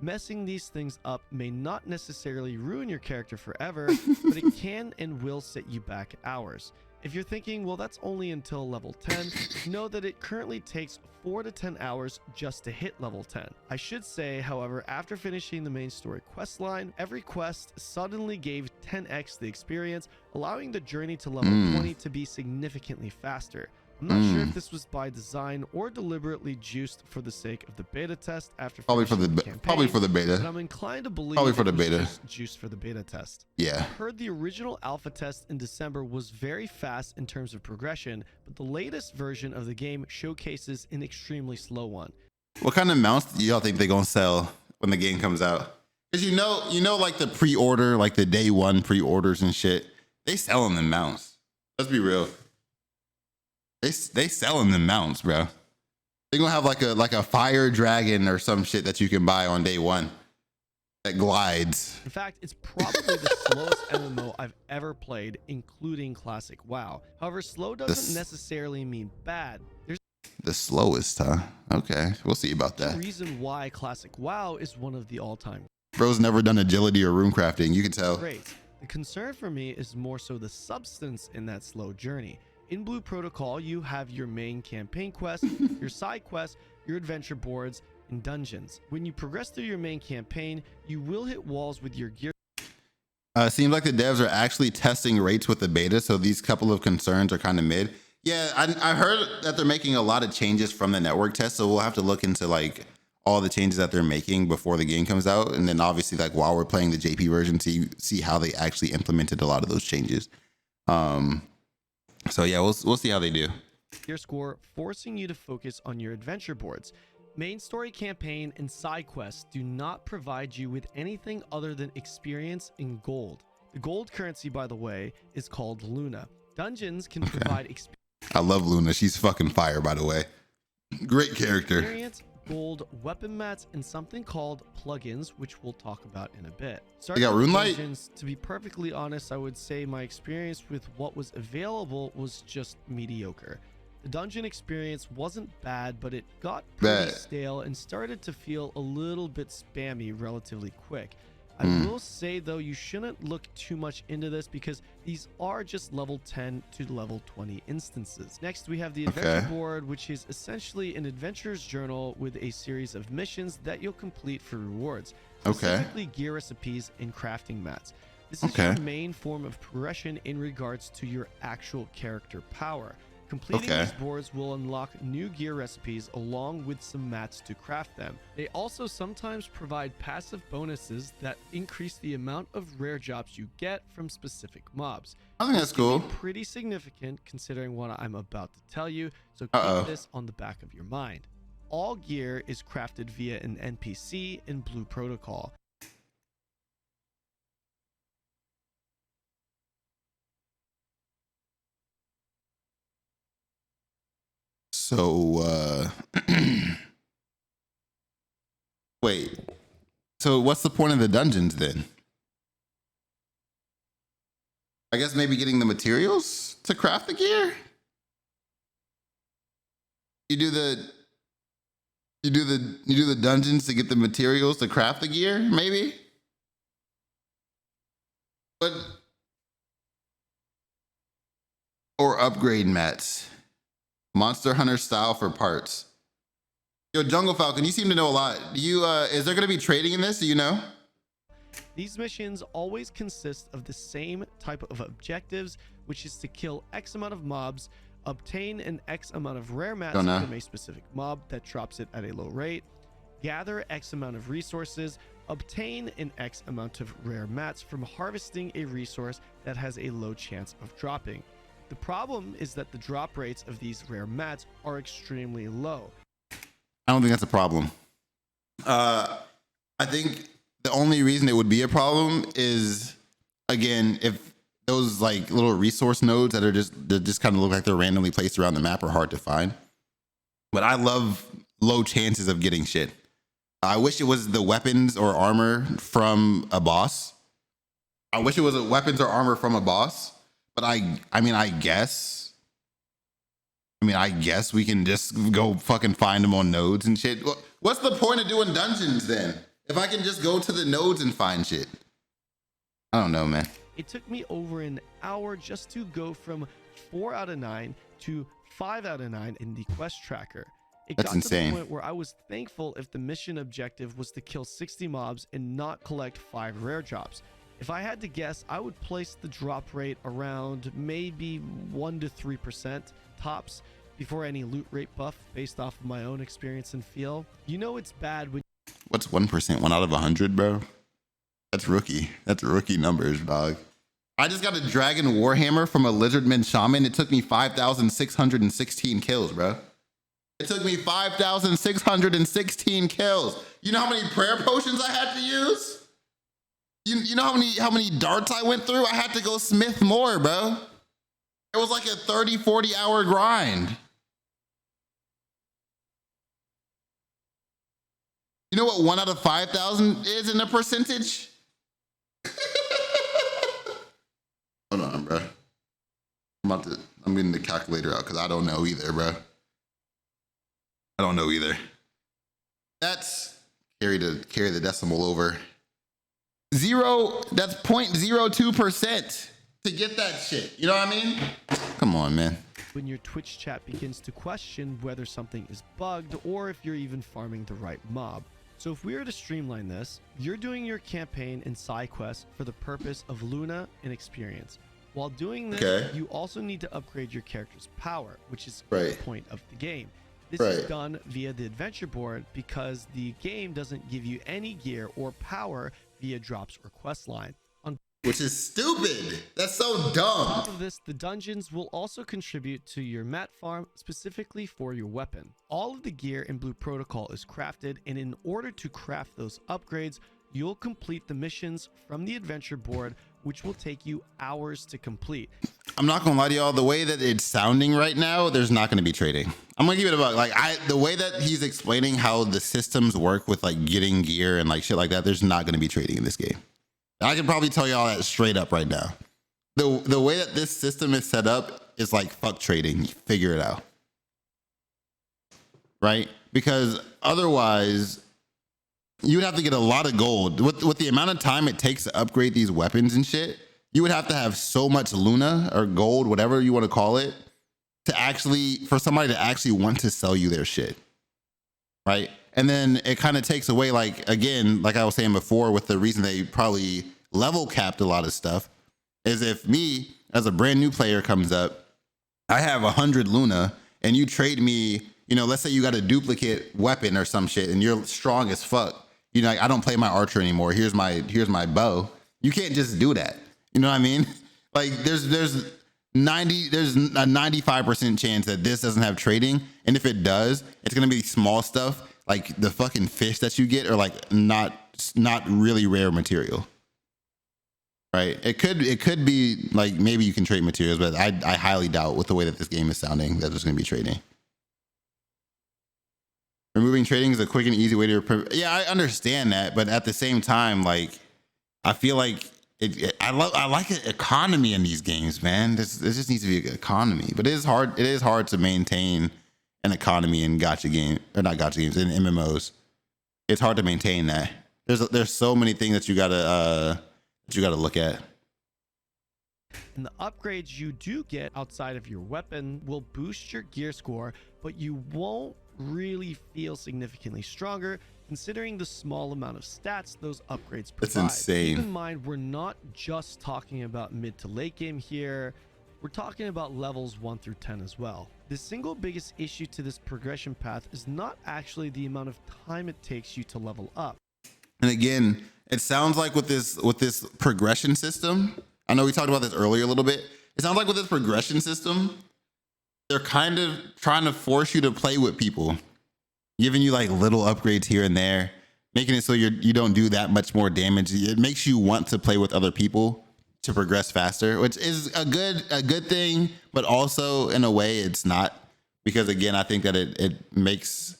messing these things up may not necessarily ruin your character forever, but it can and will set you back hours. If you're thinking, well, that's only until level 10, know that it currently takes 4 to 10 hours just to hit level 10. I should say, however, after finishing the main story quest line, every quest suddenly gave 10x the experience, allowing the journey to level 20 to be significantly faster. I'm not sure if this was by design or deliberately juiced for the sake of the beta test after probably for the beta. But I'm inclined to believe probably for the beta. Just juiced for the beta test. Yeah. I heard the original alpha test in December was very fast in terms of progression, but the latest version of the game showcases an extremely slow one. What kind of mounts do y'all think they're gonna sell when the game comes out? Because you know, like the pre-order, like the day one pre-orders and shit, they selling them mounts. Let's be real. They selling them mounts, bro. They're gonna have like a fire dragon or some shit that you can buy on day one that glides. In fact, it's probably the slowest MMO I've ever played, including classic WoW. However, slow doesn't necessarily mean bad. There's the slowest, huh? Okay, we'll see about that. The reason why classic WoW is one of the all-time. Bro's never done agility or rune crafting. You can tell. Great. The concern for me is more so the substance in that slow journey. In Blue Protocol, you have your main campaign quest, your side quests, your adventure boards, and dungeons. When you progress through your main campaign, you will hit walls with your gear. Seems like the devs are actually testing rates with the beta, so these couple of concerns are kind of mid. Yeah, I heard that they're making a lot of changes from the network test, so we'll have to look into like all the changes that they're making before the game comes out, and then obviously like while we're playing the JP version, see how they actually implemented a lot of those changes. So yeah, we'll see how they do. Your score, forcing you to focus on your adventure boards. Main story campaign and side quests do not provide you with anything other than experience and gold. The gold currency, by the way, is called Luna. Dungeons can provide experience. I love Luna. She's fucking fire, by the way. Great character. Experience, gold, weapon mats, and something called plugins, which we'll talk about in a bit. You got RuneLite? Dungeons, to be perfectly honest, I would say my experience with what was available was just mediocre. The dungeon experience wasn't bad, but it got pretty stale and started to feel a little bit spammy relatively quick. I will say though, you shouldn't look too much into this because these are just level 10 to level 20 instances. Next, we have the adventure board, which is essentially an adventurer's journal with a series of missions that you'll complete for rewards, specifically gear recipes and crafting mats. This is your main form of progression in regards to your actual character power. Completing these boards will unlock new gear recipes along with some mats to craft them. They also sometimes provide passive bonuses that increase the amount of rare jobs you get from specific mobs. I think that's cool. Pretty significant considering what I'm about to tell you, so keep this on the back of your mind. All gear is crafted via an NPC in Blue Protocol. So, wait. So what's the point of the dungeons then? I guess maybe getting the materials to craft the gear? You do the dungeons to get the materials to craft the gear, maybe. But or upgrade mats, Monster Hunter style for parts. Yo, Jungle Falcon, you seem to know a lot. You is there gonna be trading in this? Do you know? These missions always consist of the same type of objectives, which is to kill X amount of mobs, obtain an X amount of rare mats from a specific mob that drops it at a low rate, gather X amount of resources, obtain an X amount of rare mats from harvesting a resource that has a low chance of dropping. The problem is that the drop rates of these rare mats are extremely low. I don't think that's a problem. I think the only reason it would be a problem is, again, if those like little resource nodes that just kind of look like they're randomly placed around the map are hard to find. But I love low chances of getting shit. I wish it was the weapons or armor from a boss. I wish it was a weapons or armor from a boss. But I guess we can just go fucking find them on nodes and shit. What's the point of doing dungeons then? If I can just go to the nodes and find shit. I don't know, man. It took me over an hour just to go from 4 out of 9 to 5 out of 9 in the quest tracker. That's insane. To the point where I was thankful if the mission objective was to kill 60 mobs and not collect 5 rare drops. If I had to guess, I would place the drop rate around maybe 1 to 3% tops before any loot rate buff based off of my own experience and feel. You know it's bad when... What's 1%? 1 out of 100, bro? That's rookie. That's rookie numbers, dog. I just got a Dragon Warhammer from a Lizardman Shaman. It took me 5,616 kills, bro. It took me 5,616 kills. You know how many prayer potions I had to use? You know how many darts I went through? I had to go smith more, bro. It was like a 30, 40 hour grind. You know what 1 out of 5,000 is in a percentage? Hold on, bro. I'm getting the calculator out because I don't know either, bro. I don't know either. That's carry the decimal over. That's 0.02% to get that shit. You know what I mean? Come on, man. When your Twitch chat begins to question whether something is bugged or if you're even farming the right mob. So if we were to streamline this, you're doing your campaign and side quests for the purpose of Luna and experience. While doing this, you also need to upgrade your character's power, which is the point of the game. This is done via the adventure board because the game doesn't give you any gear or power via drops or quest line. Which is stupid. That's so dumb. On top of this, the dungeons will also contribute to your mat farm specifically for your weapon. All of the gear in Blue Protocol is crafted, and in order to craft those upgrades, you'll complete the missions from the adventure board, which will take you hours to complete. I'm not gonna lie to y'all, the way that it's sounding right now, there's not gonna be trading. I'm gonna give it a bug. Like the way that he's explaining how the systems work with like getting gear and like shit like that, there's not gonna be trading in this game. I can probably tell y'all that straight up right now. The way that this system is set up is like fuck trading. Figure it out. Right? Because otherwise you would have to get a lot of gold. With the amount of time it takes to upgrade these weapons and shit, you would have to have so much Luna or gold, whatever you want to call it, for somebody to actually want to sell you their shit. Right? And then it kind of takes away, like, again, like I was saying before, with the reason they probably level capped a lot of stuff, is if me, as a brand new player comes up, I have 100 Luna, and you trade me, you know, let's say you got a duplicate weapon or some shit, and you're strong as fuck. You know, like, I don't play my archer anymore. Here's my bow. You can't just do that. You know what I mean? Like, there's a 95% chance that this doesn't have trading, and if it does, it's gonna be small stuff. Like the fucking fish that you get are like not really rare material, right? It could be like maybe you can trade materials, but I highly doubt with the way that this game is sounding that there's going to be trading. Removing trading is a quick and easy way to. Yeah, I understand that, but at the same time, like I feel like I like an economy in these games, man. There just needs to be an economy, but it is hard to maintain an economy in gacha game, or not gacha games, in MMOs. It's hard to maintain that. There's so many things that you gotta look at. And the upgrades you do get outside of your weapon will boost your gear score, but you won't really feel significantly stronger considering the small amount of stats those upgrades provide. That's insane. Keep in mind, we're not just talking about mid to late game here. We're talking about levels 1 through 10 as well. The single biggest issue to this progression path is not actually the amount of time it takes you to level up. And again, it sounds like with this progression system, I know we talked about this earlier a little bit. It sounds like with this progression system, they're kind of trying to force you to play with people, giving you like little upgrades here and there, making it so you don't do that much more damage. It makes you want to play with other people to progress faster, which is a good thing, but also in a way it's not, because again, I think that it makes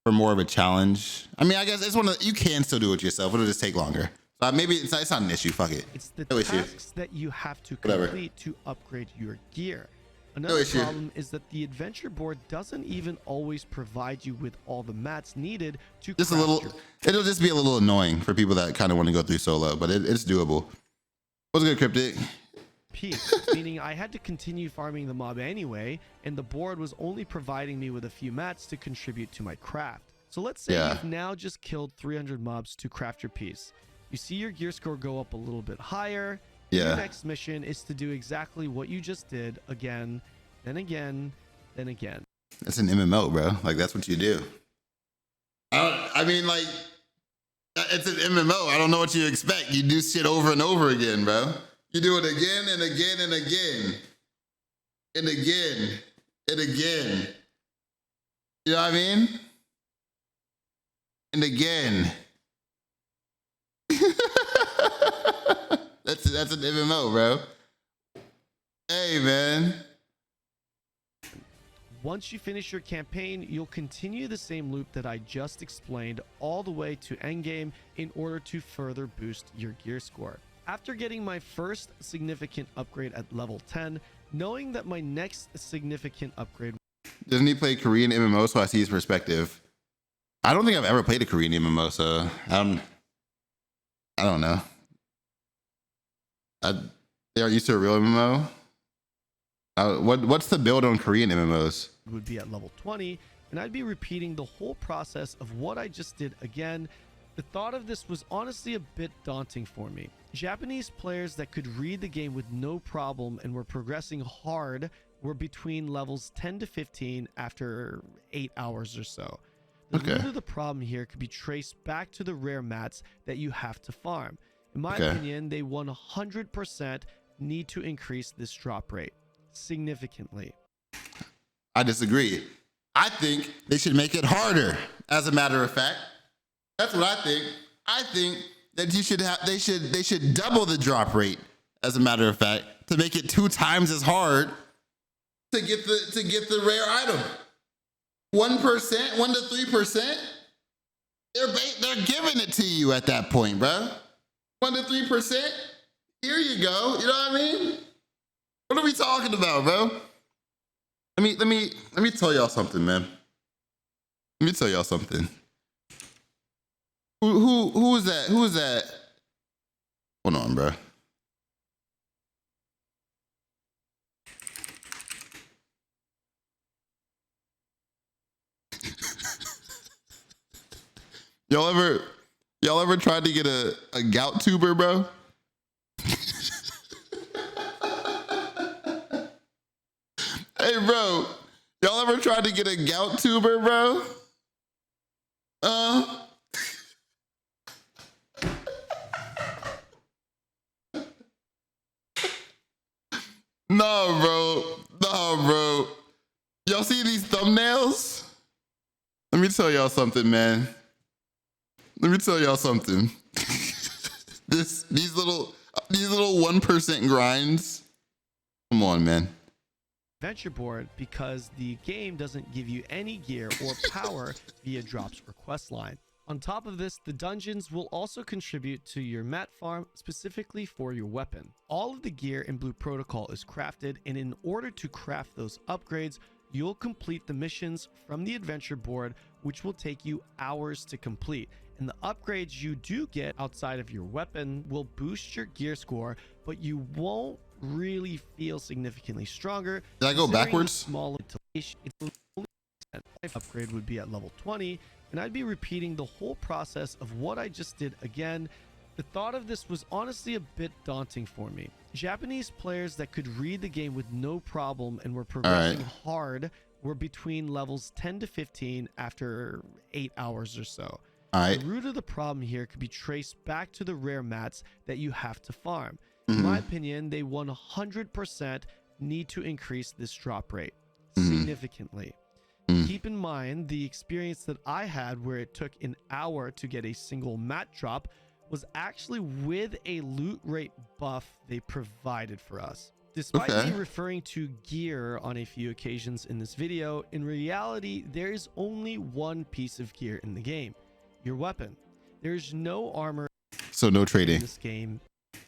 for more of a challenge. I mean, I guess it's you can still do it yourself. It'll just take longer. So maybe it's not an issue. Fuck it. It's the No issue. tasks that you have to Whatever. complete to upgrade your gear. No Another issue. problem is that the adventure board doesn't even always provide you with all the mats needed to Just a craft little. your It'll just be a little annoying for people that kind of want to go through solo, but it's doable. What's good, Cryptic? piece, meaning I had to continue farming the mob anyway, and the board was only providing me with a few mats to contribute to my craft. So let's say Yeah. you've now just killed 300 mobs to craft your piece. You see your gear score go up a little bit higher. Yeah. Your next mission is to do exactly what you just did again, then again, then again. That's an MMO, bro. Like that's what you do. I mean, like it's an MMO. I don't know what you expect. You do shit over and over again, bro. You do it again and again and again and again and again. You know what I mean? And again. That's an MMO, bro. Hey, man. Once you finish your campaign, you'll continue the same loop that I just explained all the way to endgame in order to further boost your gear score. After getting my first significant upgrade at level 10, knowing that my next significant upgrade... Doesn't he play Korean MMO? So I see his perspective. I don't think I've ever played a Korean MMO, so I don't know. They aren't used to a real MMO. What's the build on Korean MMOs? would be at level 20, and I'd be repeating the whole process of what I just did again. The thought of this was honestly a bit daunting for me. Japanese players that could read the game with no problem and were progressing hard were between levels 10 to 15 after 8 hours or so. The root of the problem here could be traced back to the rare mats that you have to farm. In my opinion, they 100% need to increase this drop rate significantly. I disagree. I think they should make it harder. As a matter of fact, that's what I think. I think that they should double the drop rate. As a matter of fact, to make it 2 times as hard to get the rare item. 1%, 1 to 3%. They're giving it to you at that point, bro. 1 to 3%. Here you go. You know what I mean? What are we talking about, bro? Let me tell y'all something, man. Let me tell y'all something. Who is that? Who is that? Hold on, bro. Y'all ever tried to get a gout tuber, bro? Hey, bro, y'all ever tried to get a gout tuber, bro? No, bro. No, bro. Y'all see these thumbnails? Let me tell y'all something, man. Let me tell y'all something. These little 1% grinds. Come on, man. Adventure board because the game doesn't give you any gear or power via drops or quest line. On top of this, the dungeons will also contribute to your mat farm specifically for your weapon. All of the gear in Blue Protocol is crafted, and in order to craft those upgrades, you'll complete the missions from the adventure board, which will take you hours to complete. And the upgrades you do get outside of your weapon will boost your gear score, but you won't really feel significantly stronger. Did I go backwards? Small upgrade would be at level 20, and I'd be repeating the whole process of what I just did again. The thought of this was honestly a bit daunting for me. Japanese players that could read the game with no problem and were progressing hard were between levels 10 to 15 after 8 hours or so. The root of the problem here could be traced back to the rare mats that you have to farm. In my opinion, they 100% need to increase this drop rate significantly. Keep in mind the experience that I had where it took an hour to get a single mat drop was actually with a loot rate buff they provided for us. Despite me referring to gear on a few occasions in this video, in reality, there is only one piece of gear in the game: your weapon. There's no armor, so no trading in this game.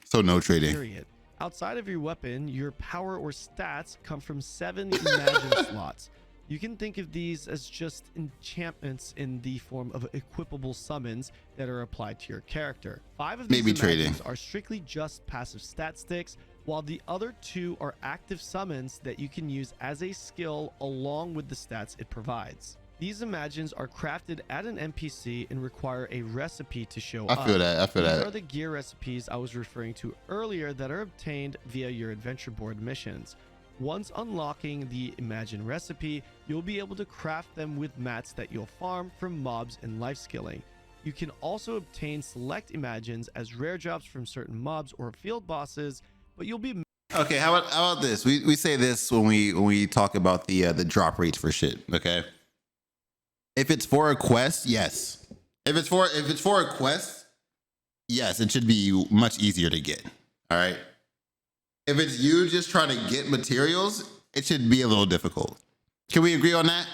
So no trading. Period. Outside of your weapon, your power or stats come from 7 imagine slots. You can think of these as just enchantments in the form of equipable summons that are applied to your character. 5 of these imagines are strictly just passive stat sticks, while the other 2 are active summons that you can use as a skill along with the stats it provides. These imagines are crafted at an NPC and require a recipe to show up. I feel that. These are the gear recipes I was referring to earlier that are obtained via your adventure board missions. Once unlocking the Imagine recipe, you'll be able to craft them with mats that you'll farm from mobs and life skilling. You can also obtain select Imagines as rare drops from certain mobs or field bosses, but you'll be... Okay, how about this? We say this when we talk about the drop rates for shit, okay? If it's for a quest, yes. If it's for a quest, yes, it should be much easier to get. All right. If it's you just trying to get materials, it should be a little difficult. Can we agree on that?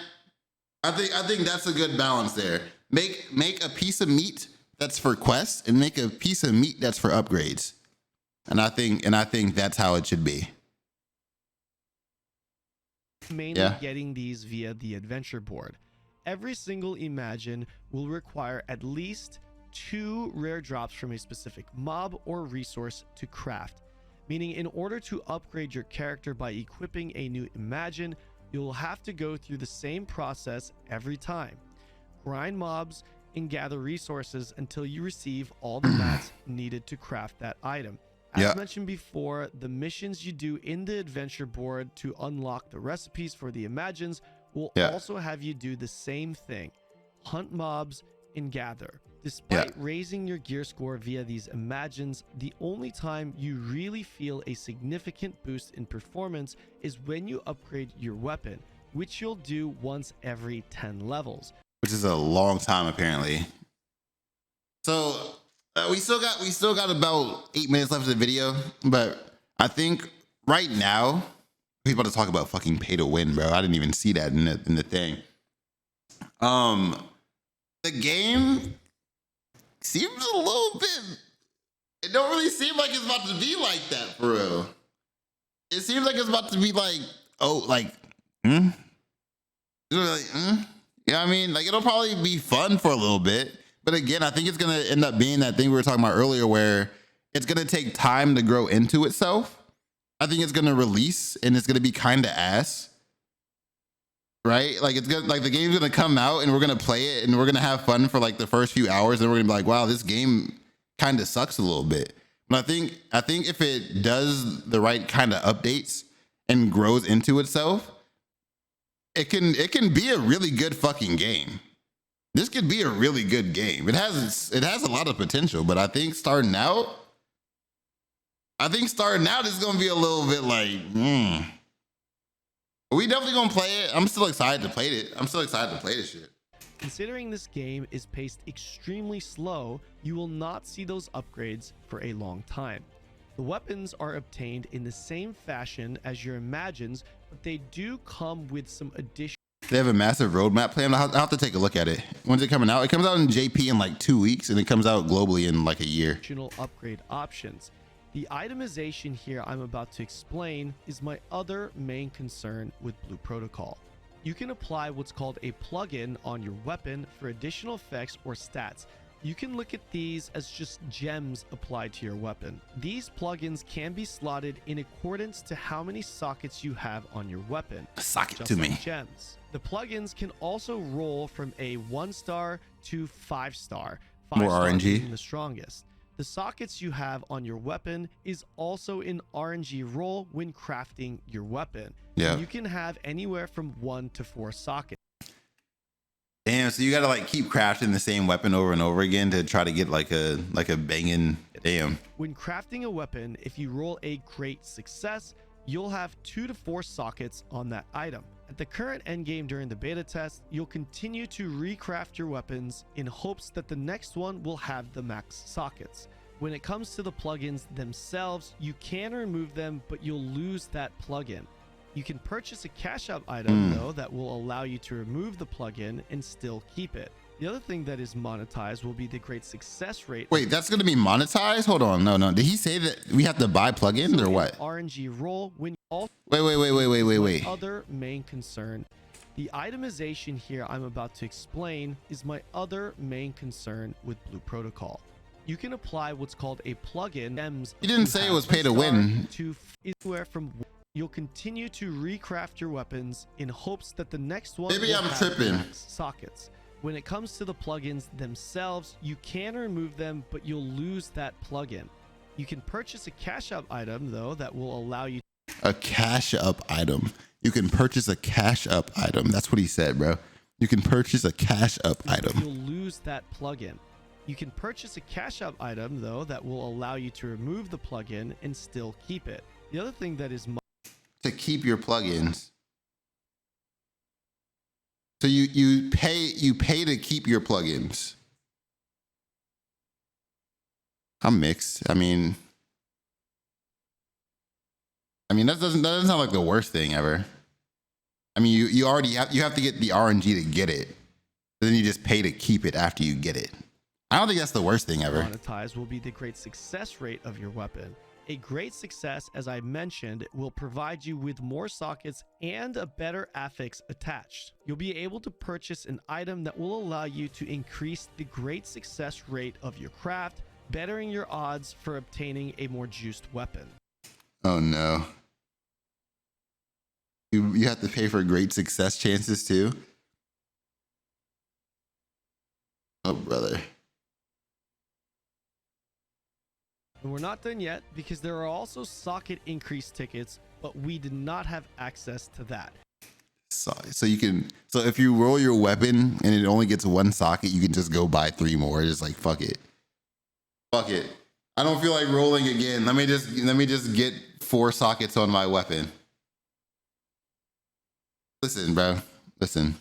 I think that's a good balance there. Make a piece of meat that's for quests and make a piece of meat that's for upgrades. And I think that's how it should be. Mainly getting these via the adventure board. Every single Imagine will require at least 2 rare drops from a specific mob or resource to craft. Meaning in order to upgrade your character by equipping a new Imagine, you'll have to go through the same process every time. Grind mobs and gather resources until you receive all the mats needed to craft that item. As mentioned before, the missions you do in the adventure board to unlock the recipes for the Imagines will also have you do the same thing: hunt mobs and gather. Despite raising your gear score via these Imagines, the only time you really feel a significant boost in performance is when you upgrade your weapon, which you'll do once every 10 levels. Which is a long time, apparently. So we still got about 8 minutes left of the video, but I think right now he's about to talk about fucking pay to win, bro. I didn't even see that in the thing. The game seems a little bit, it don't really seem like it's about to be like that for real. It seems like it's about to be like, you know what I mean? Like, it'll probably be fun for a little bit, but again, I think it's gonna end up being that thing we were talking about earlier where it's gonna take time to grow into itself. I think it's gonna release and it's gonna be kind of ass. Right? Like it's gonna, like the game's gonna come out and we're gonna play it and we're gonna have fun for like the first few hours and we're gonna be like, wow, this game kind of sucks a little bit. But I think if it does the right kind of updates and grows into itself, it can be a really good fucking game. This could be a really good game. It has a lot of potential, but I think starting out is gonna be a little bit like, we definitely gonna play it. I'm still excited to play it. I'm still excited to play this shit. Considering this game is paced extremely slow, you will not see those upgrades for a long time. The weapons are obtained in the same fashion as your Imagines, but they do come with some additional... They have a massive roadmap plan. I'll have to take a look at it. When's it coming out? It comes out in JP in like 2 weeks, and it comes out globally in like a year. Additional upgrade options. The itemization here I'm about to explain is my other main concern with Blue Protocol. you can apply what's called a plugin on your weapon for additional effects or stats. You can look at these as just gems applied to your weapon. These plugins can be slotted in accordance to how many sockets you have on your weapon. Socket just to like me. gems. The plugins can also roll from a 1-star to 5-star. More 5-star RNG. being the strongest. The sockets you have on your weapon is also an RNG roll when crafting your weapon. Yeah. And you can have anywhere from 1 to 4 sockets. Damn, so you gotta like keep crafting the same weapon over and over again to try to get like a banging. Damn. When crafting a weapon, if you roll a great success, you'll have 2 to 4 sockets on that item. At the current endgame during the beta test, you'll continue to recraft your weapons in hopes that the next one will have the max sockets. When it comes to the plugins themselves, you can remove them, but you'll lose that plugin. You can purchase a cash up item though that will allow you to remove the plugin and still keep it. The other thing that is monetized will be the great success rate. Wait, that's gonna be monetized? Hold on, no. Did he say that we have to buy plugins or what? RNG roll when all Wait. other main concern. The itemization here I'm about to explain is my other main concern with Blue Protocol. You can apply what's called a plugin. He didn't say it was pay to win. Anywhere from you'll continue to recraft your weapons in hopes that the next one Maybe will I'm have tripping. max sockets. When it comes to the plugins themselves, you can remove them, but you'll lose that plugin. You can purchase a cash up item though that will allow you A cash up item. You can purchase a cash up item. That's what he said, bro. You can purchase a cash up item. You'll lose that plugin. You can purchase a cash up item though that will allow you to remove the plugin and still keep it. The other thing that is To keep your plugins. So you pay to keep your plugins. I'm mixed. I mean that doesn't sound like the worst thing ever. I mean you already have to get the RNG to get it. But then you just pay to keep it after you get it. I don't think that's the worst thing ever. monetized will be the great success rate of your weapon. A great success, as I mentioned, will provide you with more sockets and a better affix attached. You'll be able to purchase an item that will allow you to increase the great success rate of your craft, bettering your odds for obtaining a more juiced weapon. Oh no. You have to pay for great success chances too? Oh brother. And we're not done yet because there are also socket increase tickets, but we did not have access to that. So if you roll your weapon and it only gets 1 socket, you can just go buy 3 more. Just like fuck it. Fuck it. I don't feel like rolling again. Let me just get 4 sockets on my weapon. Listen, bro. Listen.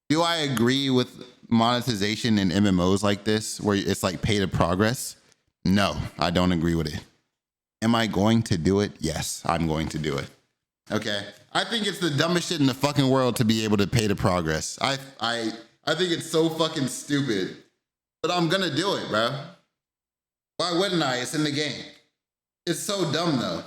Do I agree with monetization in MMOs like this, where it's like pay to progress? No, I don't agree with it. Am I going to do it? Yes, I'm going to do it. Okay. I think it's the dumbest shit in the fucking world to be able to pay to progress. I think it's so fucking stupid. But I'm gonna do it, bro. Why wouldn't I? It's in the game. It's so dumb though.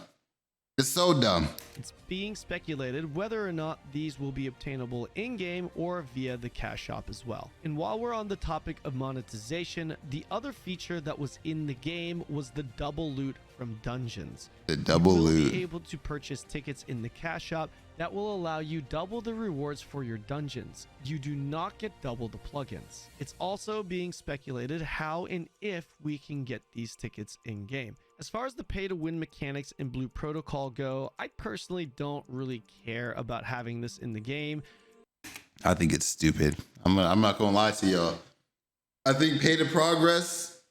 It's so dumb. It's being speculated whether or not these will be obtainable in-game or via the cash shop as well. And while we're on the topic of monetization, the other feature that was in the game was the double loot from dungeons. The double loot. You'll be able to purchase tickets in the cash shop that will allow you double the rewards for your dungeons. You do not get double the plugins. It's also being speculated how and if we can get these tickets in-game. As far as the pay-to-win mechanics in Blue Protocol go, I personally don't really care about having this in the game. I think it's stupid. I'm not gonna lie to y'all. I think pay to progress,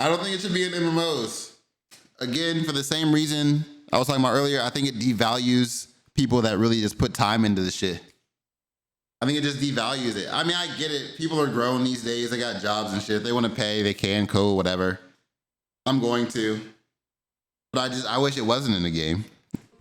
I don't think it should be in MMOs. Again, for the same reason I was talking about earlier, I think it devalues people that really just put time into the shit. I think it just devalues it. I mean, I get it. People are grown these days. They got jobs and shit. If they want to pay, they can, code, whatever. I'm going to. But I wish it wasn't in the game.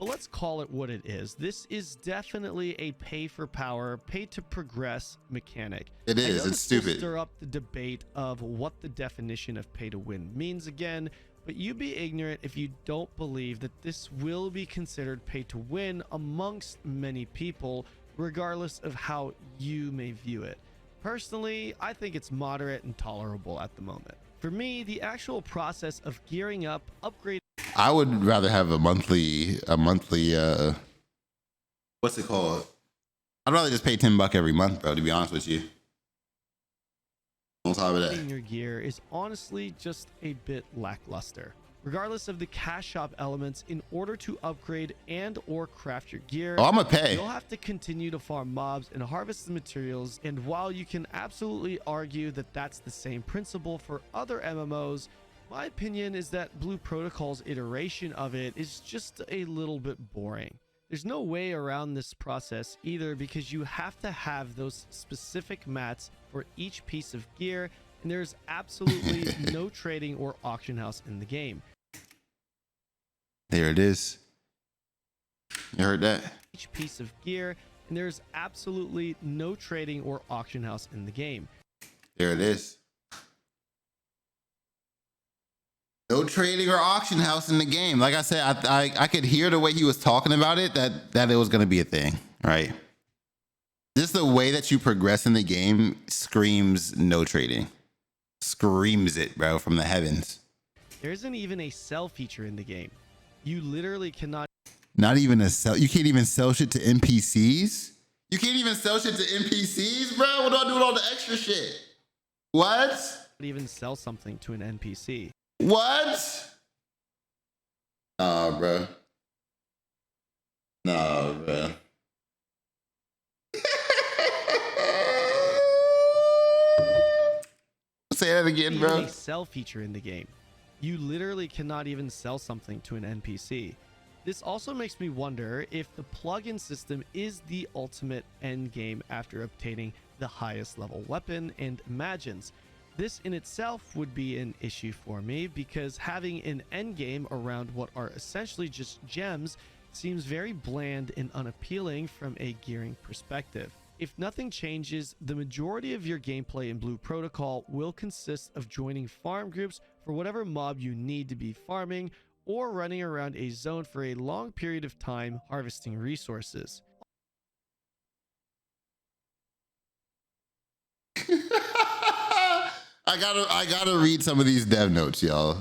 But let's call it what it is. This is definitely a pay for power, pay to progress mechanic. It is. It's stupid. Stir up the debate of what the definition of pay to win means again, But you'd be ignorant if you don't believe that this will be considered pay to win amongst many people, regardless of how you may view it. Personally, I think it's moderate and tolerable at the moment. For me, the actual process of gearing up, upgrading. I would rather have a monthly, what's it called? I'd rather just pay $10 every month, bro, to be honest with you. On top of that, Your gear is honestly just a bit lackluster. Regardless of the cash shop elements, in order to upgrade and or craft your gear, oh, I'm gonna pay. you'll have to continue to farm mobs and harvest the materials. And while you can absolutely argue that that's the same principle for other MMOs, my opinion is that Blue Protocol's iteration of it is just a little bit boring. There's no way around this process either, because you have to have those specific mats for each piece of gear, and there's absolutely no trading or auction house in the game. There it is. You heard that? Each piece of gear, and there's absolutely no trading or auction house in the game. There it is. No trading or auction house in the game. Like I said, I could hear the way he was talking about it, that it was going to be a thing, right? Just the way that you progress in the game screams no trading. Screams it, bro, from the heavens. There isn't even a sell feature in the game. You literally cannot. Not even a sell. You can't even sell shit to NPCs? You can't even sell shit to NPCs, bro? What do I do with all the extra shit? What? Even sell something to an NPC. What? Nah, bro. Nah, bro. Say that again, bro. A sell feature in the game. You literally cannot even sell something to an NPC. This also makes me wonder if the plugin system is the ultimate end game after obtaining the highest level weapon and imagines. This in itself would be an issue for me, because having an end game around what are essentially just gems seems very bland and unappealing from a gearing perspective. If nothing changes, the majority of your gameplay in Blue Protocol will consist of joining farm groups for whatever mob you need to be farming, or running around a zone for a long period of time harvesting resources. I gotta read some of these dev notes, y'all.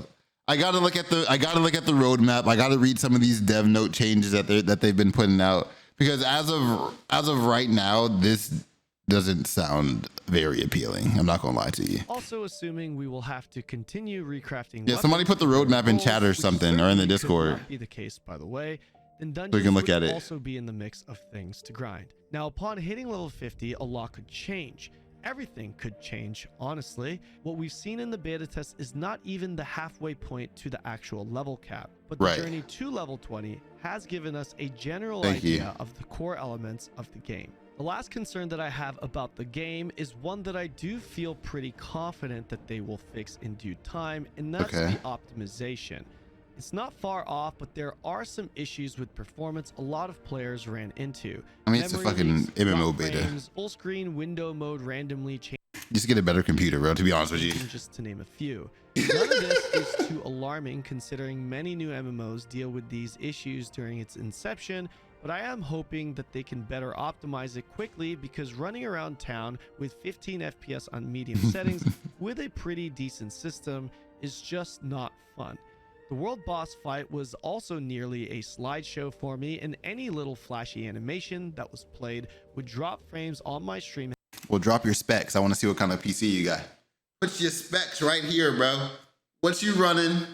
I gotta look at the roadmap. I gotta read some of these dev note changes that they've been putting out, because as of right now, this doesn't sound very appealing. I'm not gonna lie to you. Also, assuming we will have to continue recrafting. Yeah, somebody put the roadmap in chat or something, or in the Discord. Could not be the case, by the way. Then dungeons So we can look would at it. also be in the mix of things to grind. Now, upon hitting level 50, a lot could change. Everything could change, honestly. What we've seen in the beta test is not even the halfway point to the actual level cap, but the journey to level 20 has given us a general idea of the core elements of the game. The last concern that I have about the game is one that I do feel pretty confident that they will fix in due time, and that's the optimization. It's not far off, but there are some issues with performance a lot of players ran into. I mean, it's a fucking MMO beta. Full screen window mode randomly change. Just get a better computer, bro, to be honest with you. Just to name a few. None of this is too alarming, considering many new MMOs deal with these issues during its inception, but I am hoping that they can better optimize it quickly, because running around town with 15 FPS on medium settings with a pretty decent system is just not fun. The world boss fight was also nearly a slideshow for me, and any little flashy animation that was played would drop frames on my stream. Well, drop your specs. I want to see what kind of PC you got. Put your specs right here, bro. What you running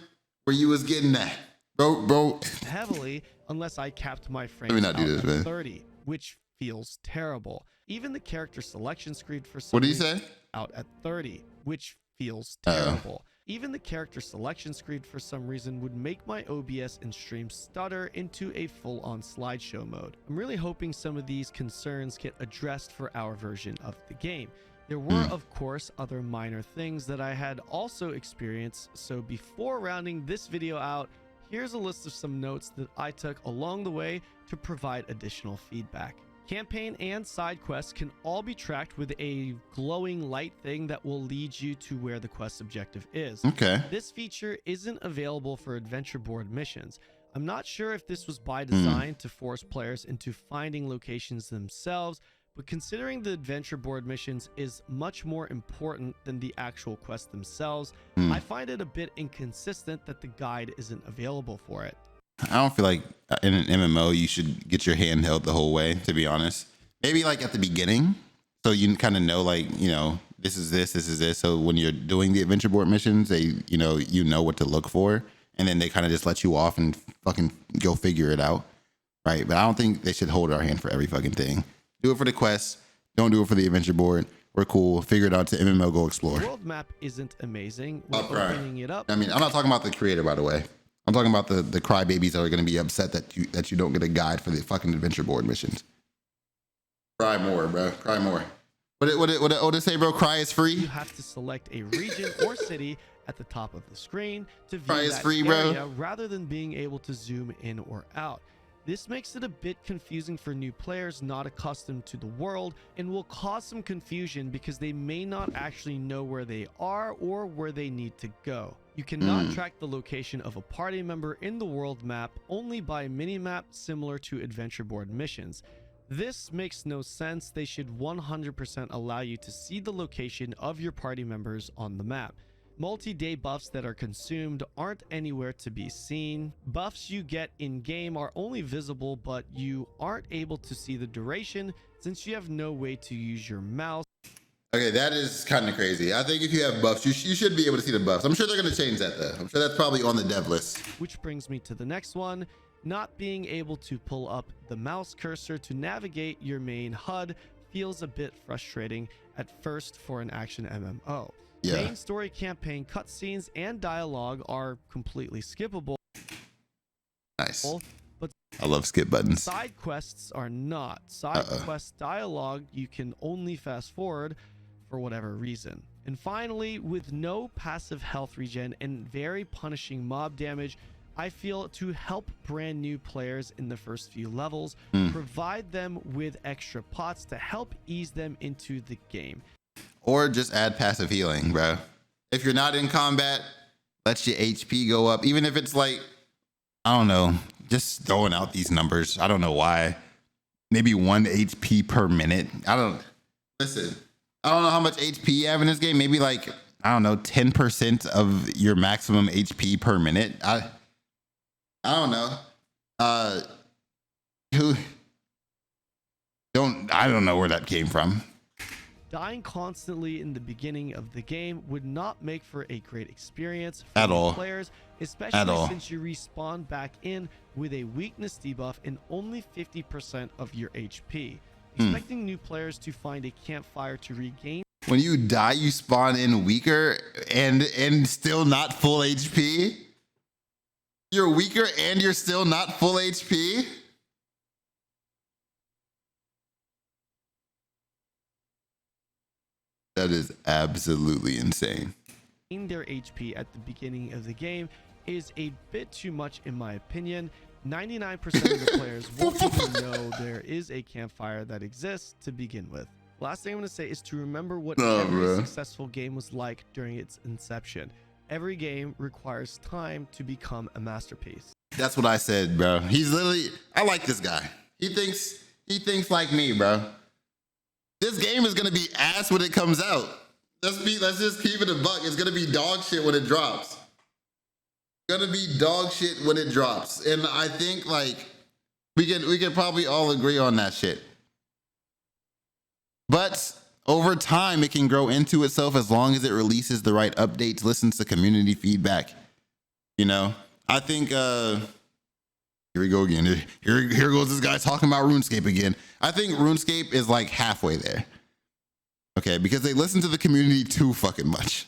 where you was getting that? Bro. Heavily, unless I capped my frames Let me not do this, man. 30, which feels terrible. Even the character selection screen for some What did you reason say? Out at 30, which feels terrible. Even the character selection screen for some reason would make my OBS and stream stutter into a full-on slideshow mode. I'm really hoping some of these concerns get addressed for our version of the game. There were, of course, other minor things that I had also experienced, so before rounding this video out, here's a list of some notes that I took along the way to provide additional feedback. Campaign and side quests can all be tracked with a glowing light thing that will lead you to where the quest objective is. Okay. This feature isn't available for adventure board missions. I'm not sure if this was by design to force players into finding locations themselves, but considering the adventure board missions is much more important than the actual quests themselves, I find it a bit inconsistent that the guide isn't available for it. I don't feel like in an MMO you should get your hand held the whole way, to be honest. Maybe like at the beginning, so you kind of know, like, you know, this is this. So when you're doing the adventure board missions, they, you know what to look for, and then they kind of just let you off and fucking go figure it out, right? But I don't think they should hold our hand for every fucking thing. Do it for the quest. Don't do it for the adventure board. We're cool. Figure it out to MMO. Go explore. The world map isn't amazing. We're opening it up. I mean, I'm not talking about the creator, by the way. I'm talking about the crybabies that are going to be upset that you don't get a guide for the fucking adventure board missions. Cry more, bro. Cry more. What did Otis say, bro? Cry is free. You have to select a region or city at the top of the screen to view Cry is that free, area bro. rather than being able to zoom in or out. This makes it a bit confusing for new players not accustomed to the world, and will cause some confusion because they may not actually know where they are or where they need to go. You cannot track the location of a party member in the world map, only by minimap similar to adventure board missions. This makes no sense. They should 100% allow you to see the location of your party members on the map. Multi-day buffs that are consumed aren't anywhere to be seen. Buffs you get in-game are only visible, but you aren't able to see the duration since you have no way to use your mouse. Okay, that is kind of crazy. I think if you have buffs, you should be able to see the buffs. I'm sure they're going to change that, though. I'm sure that's probably on the dev list. Which brings me to the next one. Not being able to pull up the mouse cursor to navigate your main HUD feels a bit frustrating at first for an action MMO. Yeah. Main story campaign cutscenes and dialogue are completely skippable. Nice. But I love skip buttons. side quests are not. Side quest dialogue you can only fast forward for whatever reason. And finally, with no passive health regen and very punishing mob damage, I feel to help brand new players in the first few levels, provide them with extra pots to help ease them into the game. Or just add passive healing, bro. If you're not in combat, let your HP go up. Even if it's like, I don't know, just throwing out these numbers. I don't know why. Maybe 1 HP per minute. Listen, I don't know how much HP you have in this game. Maybe like, I don't know, 10% of your maximum HP per minute. I don't know. I don't know where that came from. Dying constantly in the beginning of the game would not make for a great experience for At all. players, especially since you respawn back in with a weakness debuff and only 50% of your HP. Expecting new players to find a campfire to regain. When you die, you spawn in weaker and still not full HP? You're weaker and you're still not full HP? That is absolutely insane. Their HP at the beginning of the game is a bit too much in my opinion. 99% of the players won't even know there is a campfire that exists to begin with. Last thing I'm going to say is to remember what every successful game was like during its inception. Every game requires time to become a masterpiece. That's what I said, bro. He's literally, I like this guy. He thinks like me, bro. This game is gonna be ass when it comes out. Let's just keep it a buck. It's gonna be dog shit when it drops. Gonna be dog shit when it drops. And I think like we can probably all agree on that shit. But over time, it can grow into itself as long as it releases the right updates, listens to community feedback. You know, I think here we go again. Here goes this guy talking about RuneScape again. I think RuneScape is like halfway there. Okay, because they listen to the community too fucking much.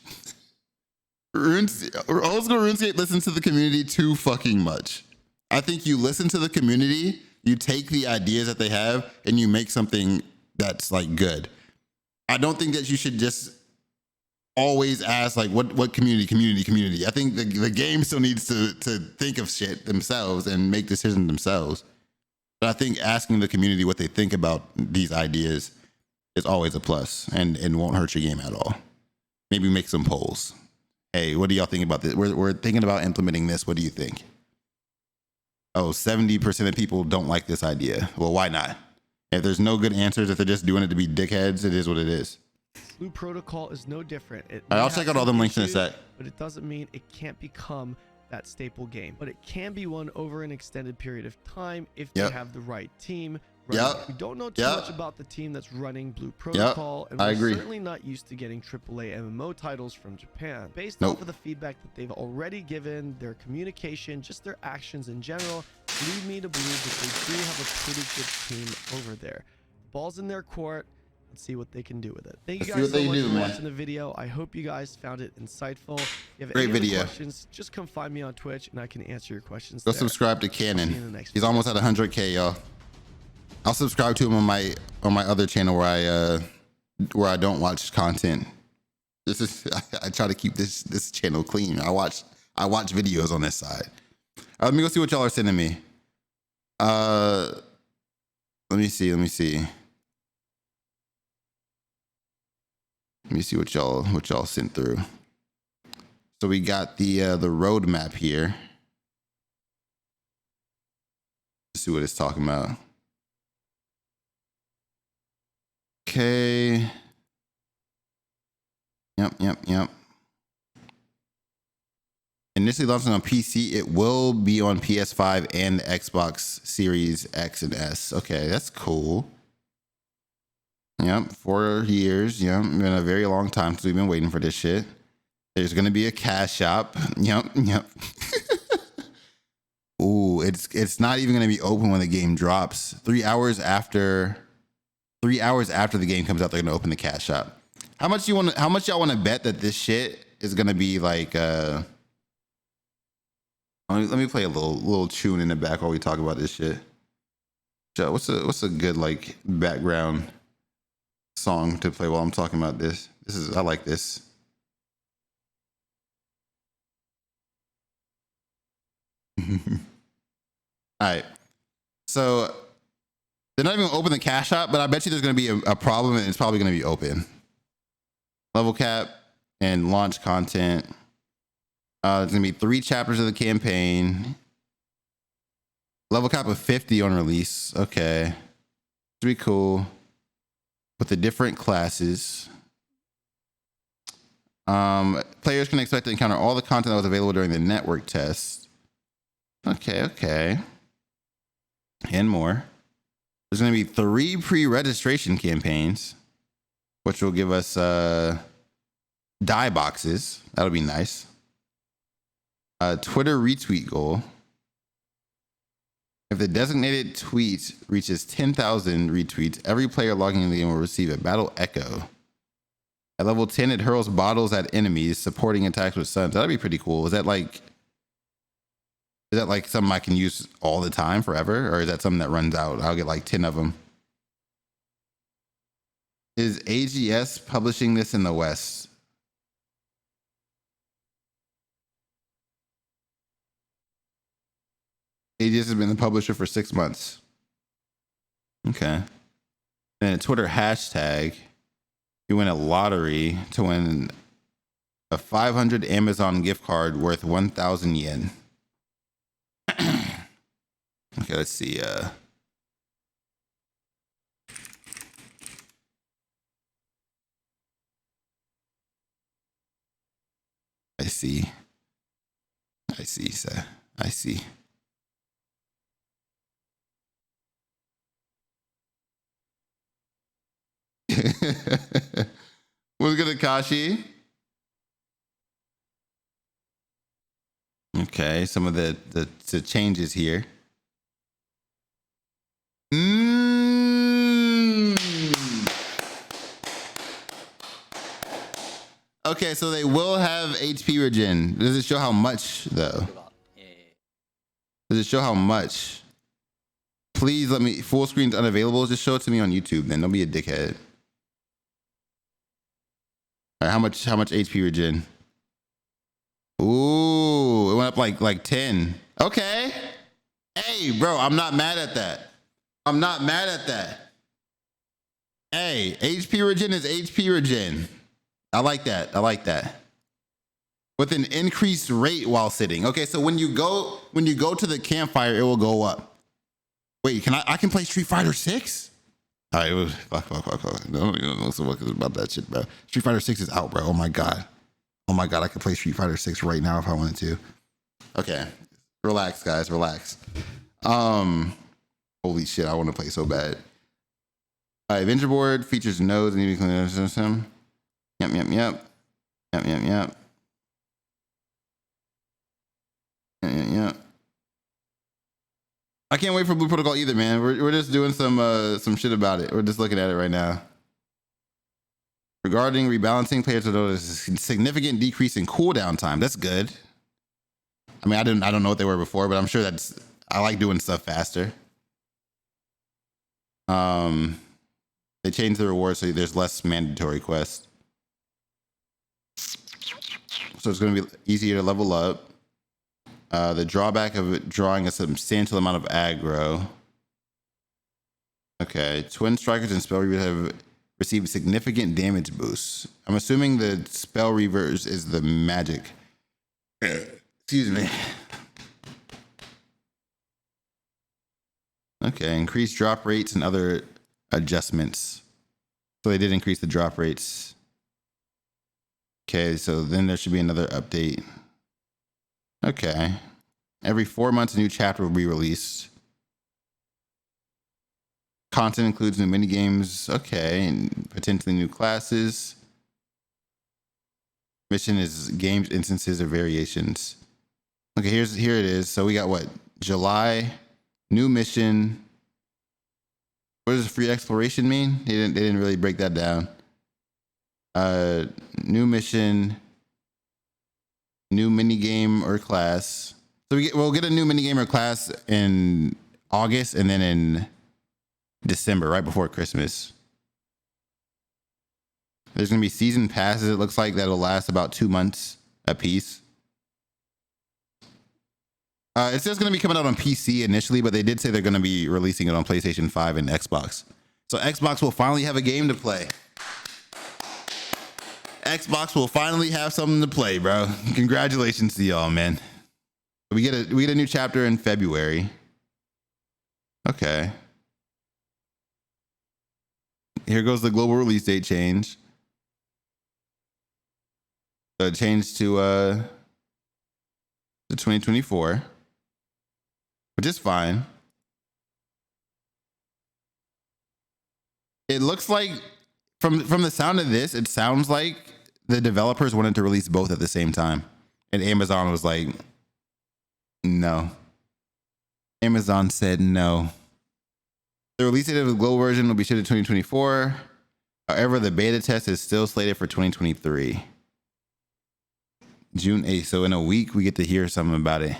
Old school RuneScape listens to the community too fucking much. I think you listen to the community, you take the ideas that they have, and you make something that's like good. I don't think that you should just always ask like what community. I think the game still needs to think of shit themselves and make decisions themselves. But I think asking the community what they think about these ideas is always a plus and won't hurt your game at all. Maybe make some polls. Hey, what do y'all think about this? We're thinking about implementing this. What do you think? Oh, 70% of people don't like this idea. Well, why not? If there's no good answers, if they're just doing it to be dickheads, it is what it is. Blue Protocol is no different. I'll check out all them links in a sec. But it doesn't mean it can't become that staple game. But it can be one over an extended period of time if they have the right team. We don't know too much about the team that's running Blue Protocol, and we're certainly not used to getting AAA MMO titles from Japan. Based off of the feedback that they've already given, their communication, just their actions in general, lead me to believe that they do have a pretty good team over there. Ball's in their court. Let's see what they can do with it. Thank you guys so much for watching the video. I hope you guys found it insightful. If you have any other questions, just come find me on Twitch and I can answer your questions. Go subscribe to Cannon. He's almost at 100K, y'all. I'll subscribe to him on my other channel where I don't watch content. This is I try to keep this channel clean. I watch videos on this side. Let me go see what y'all are sending me. Let me see. Let me see what y'all sent through. So we got the roadmap here. Let's see what it's talking about. Okay. Yep. Initially launching on PC, it will be on PS5 and Xbox Series X and S. Okay, that's cool. Yep, 4 years. Yep, been a very long time since we've been waiting for this shit. There's gonna be a cash shop. Yep. Ooh, it's not even gonna be open when the game drops. 3 hours after the game comes out, they're gonna open the cash shop. How much y'all want to bet that this shit is gonna be like? Let me play a little tune in the back while we talk about this shit. Joe, what's a good like background song to play while I'm talking about this? I like this. All right, so. They're not even gonna open the cash shop, but I bet you there's gonna be a problem and it's probably gonna be open. Level cap and launch content. There's gonna be 3 chapters of the campaign. Level cap of 50 on release. Okay. Should be cool. With the different classes. Players can expect to encounter all the content that was available during the network test. Okay. And more. There's going to be 3 pre-registration campaigns, which will give us die boxes. That'll be nice. Twitter retweet goal. If the designated tweet reaches 10,000 retweets, every player logging in the game will receive a battle echo. At level 10, it hurls bottles at enemies, supporting attacks with suns. That'd be pretty cool. Is that like something I can use all the time forever? Or is that something that runs out? I'll get like 10 of them. Is AGS publishing this in the West? AGS has been the publisher for 6 months. Okay. And a Twitter hashtag. You win a lottery to win a 500 Amazon gift card worth 1,000 yen. Okay, let's see. I see, sir. I see. What's good, Akashi? Okay, some of the changes here. Okay, so they will have HP regen. Does it show how much though? Does it show how much? Please let me. Full screen's unavailable. Just show it to me on YouTube. Then don't be a dickhead. All right, how much HP regen? Ooh, it went up like 10. Okay. Hey, bro, I'm not mad at that. I'm not mad at that. Hey, HP regen is HP regen. I like that. I like that. With an increased rate while sitting. Okay, so when you go to the campfire, it will go up. Wait, I can play Street Fighter 6? All right, fuck. No, what about that shit, bro. Street Fighter 6 is out, bro. Oh my god, I can play Street Fighter 6 right now if I wanted to. Okay, relax, guys, relax. Holy shit, I want to play so bad. All right, Avenger board features nodes and even system. Yep. Yeah. I can't wait for Blue Protocol either, man. We're just doing some shit about it. We're just looking at it right now. Regarding rebalancing, players will notice a significant decrease in cooldown time. That's good. I mean, I don't know what they were before, but I'm sure I like doing stuff faster. They changed the rewards so there's less mandatory quests. So it's going to be easier to level up. The drawback of it drawing a substantial amount of aggro. Okay, Twin Strikers and Spell Reavers have received significant damage boosts. I'm assuming the Spell Reavers is the magic. Excuse me. Okay, increased drop rates and other adjustments. So they did increase the drop rates. Okay, so then there should be another update. Okay. Every 4 months, a new chapter will be released. Content includes new minigames. Okay, and potentially new classes. Mission is games, instances, or variations. Okay, here it is. So we got what? July, new mission. What does free exploration mean? They didn't really break that down. New mission, new minigame or class. So we'll get a new minigame or class in August and then in December, right before Christmas. There's going to be season passes, it looks like, that'll last about 2 months a piece. It's just going to be coming out on PC initially, but they did say they're going to be releasing it on PlayStation 5 and Xbox. So Xbox will finally have a game to play. Xbox will finally have something to play, bro. Congratulations to y'all, man. We get a new chapter in February. Okay. Here goes the global release date change. So it changed to 2024, which is fine. It looks like from the sound of this, it sounds like the developers wanted to release both at the same time, and Amazon was like, no. Amazon said no. The release date of the global version will be shipped in 2024. However, the beta test is still slated for 2023. June 8th. So in a week, we get to hear something about it.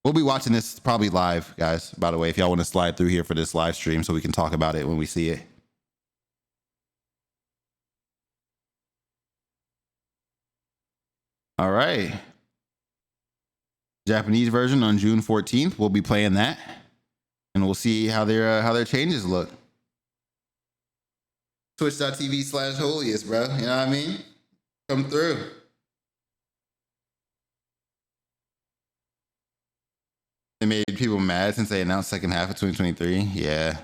We'll be watching this probably live, guys, by the way, if y'all want to slide through here for this live stream so we can talk about it when we see it. All right. Japanese version on June 14th. We'll be playing that, and we'll see how their changes look. Twitch.tv/holiest, bro. You know what I mean? Come through. They made people mad since they announced second half of 2023. Yeah.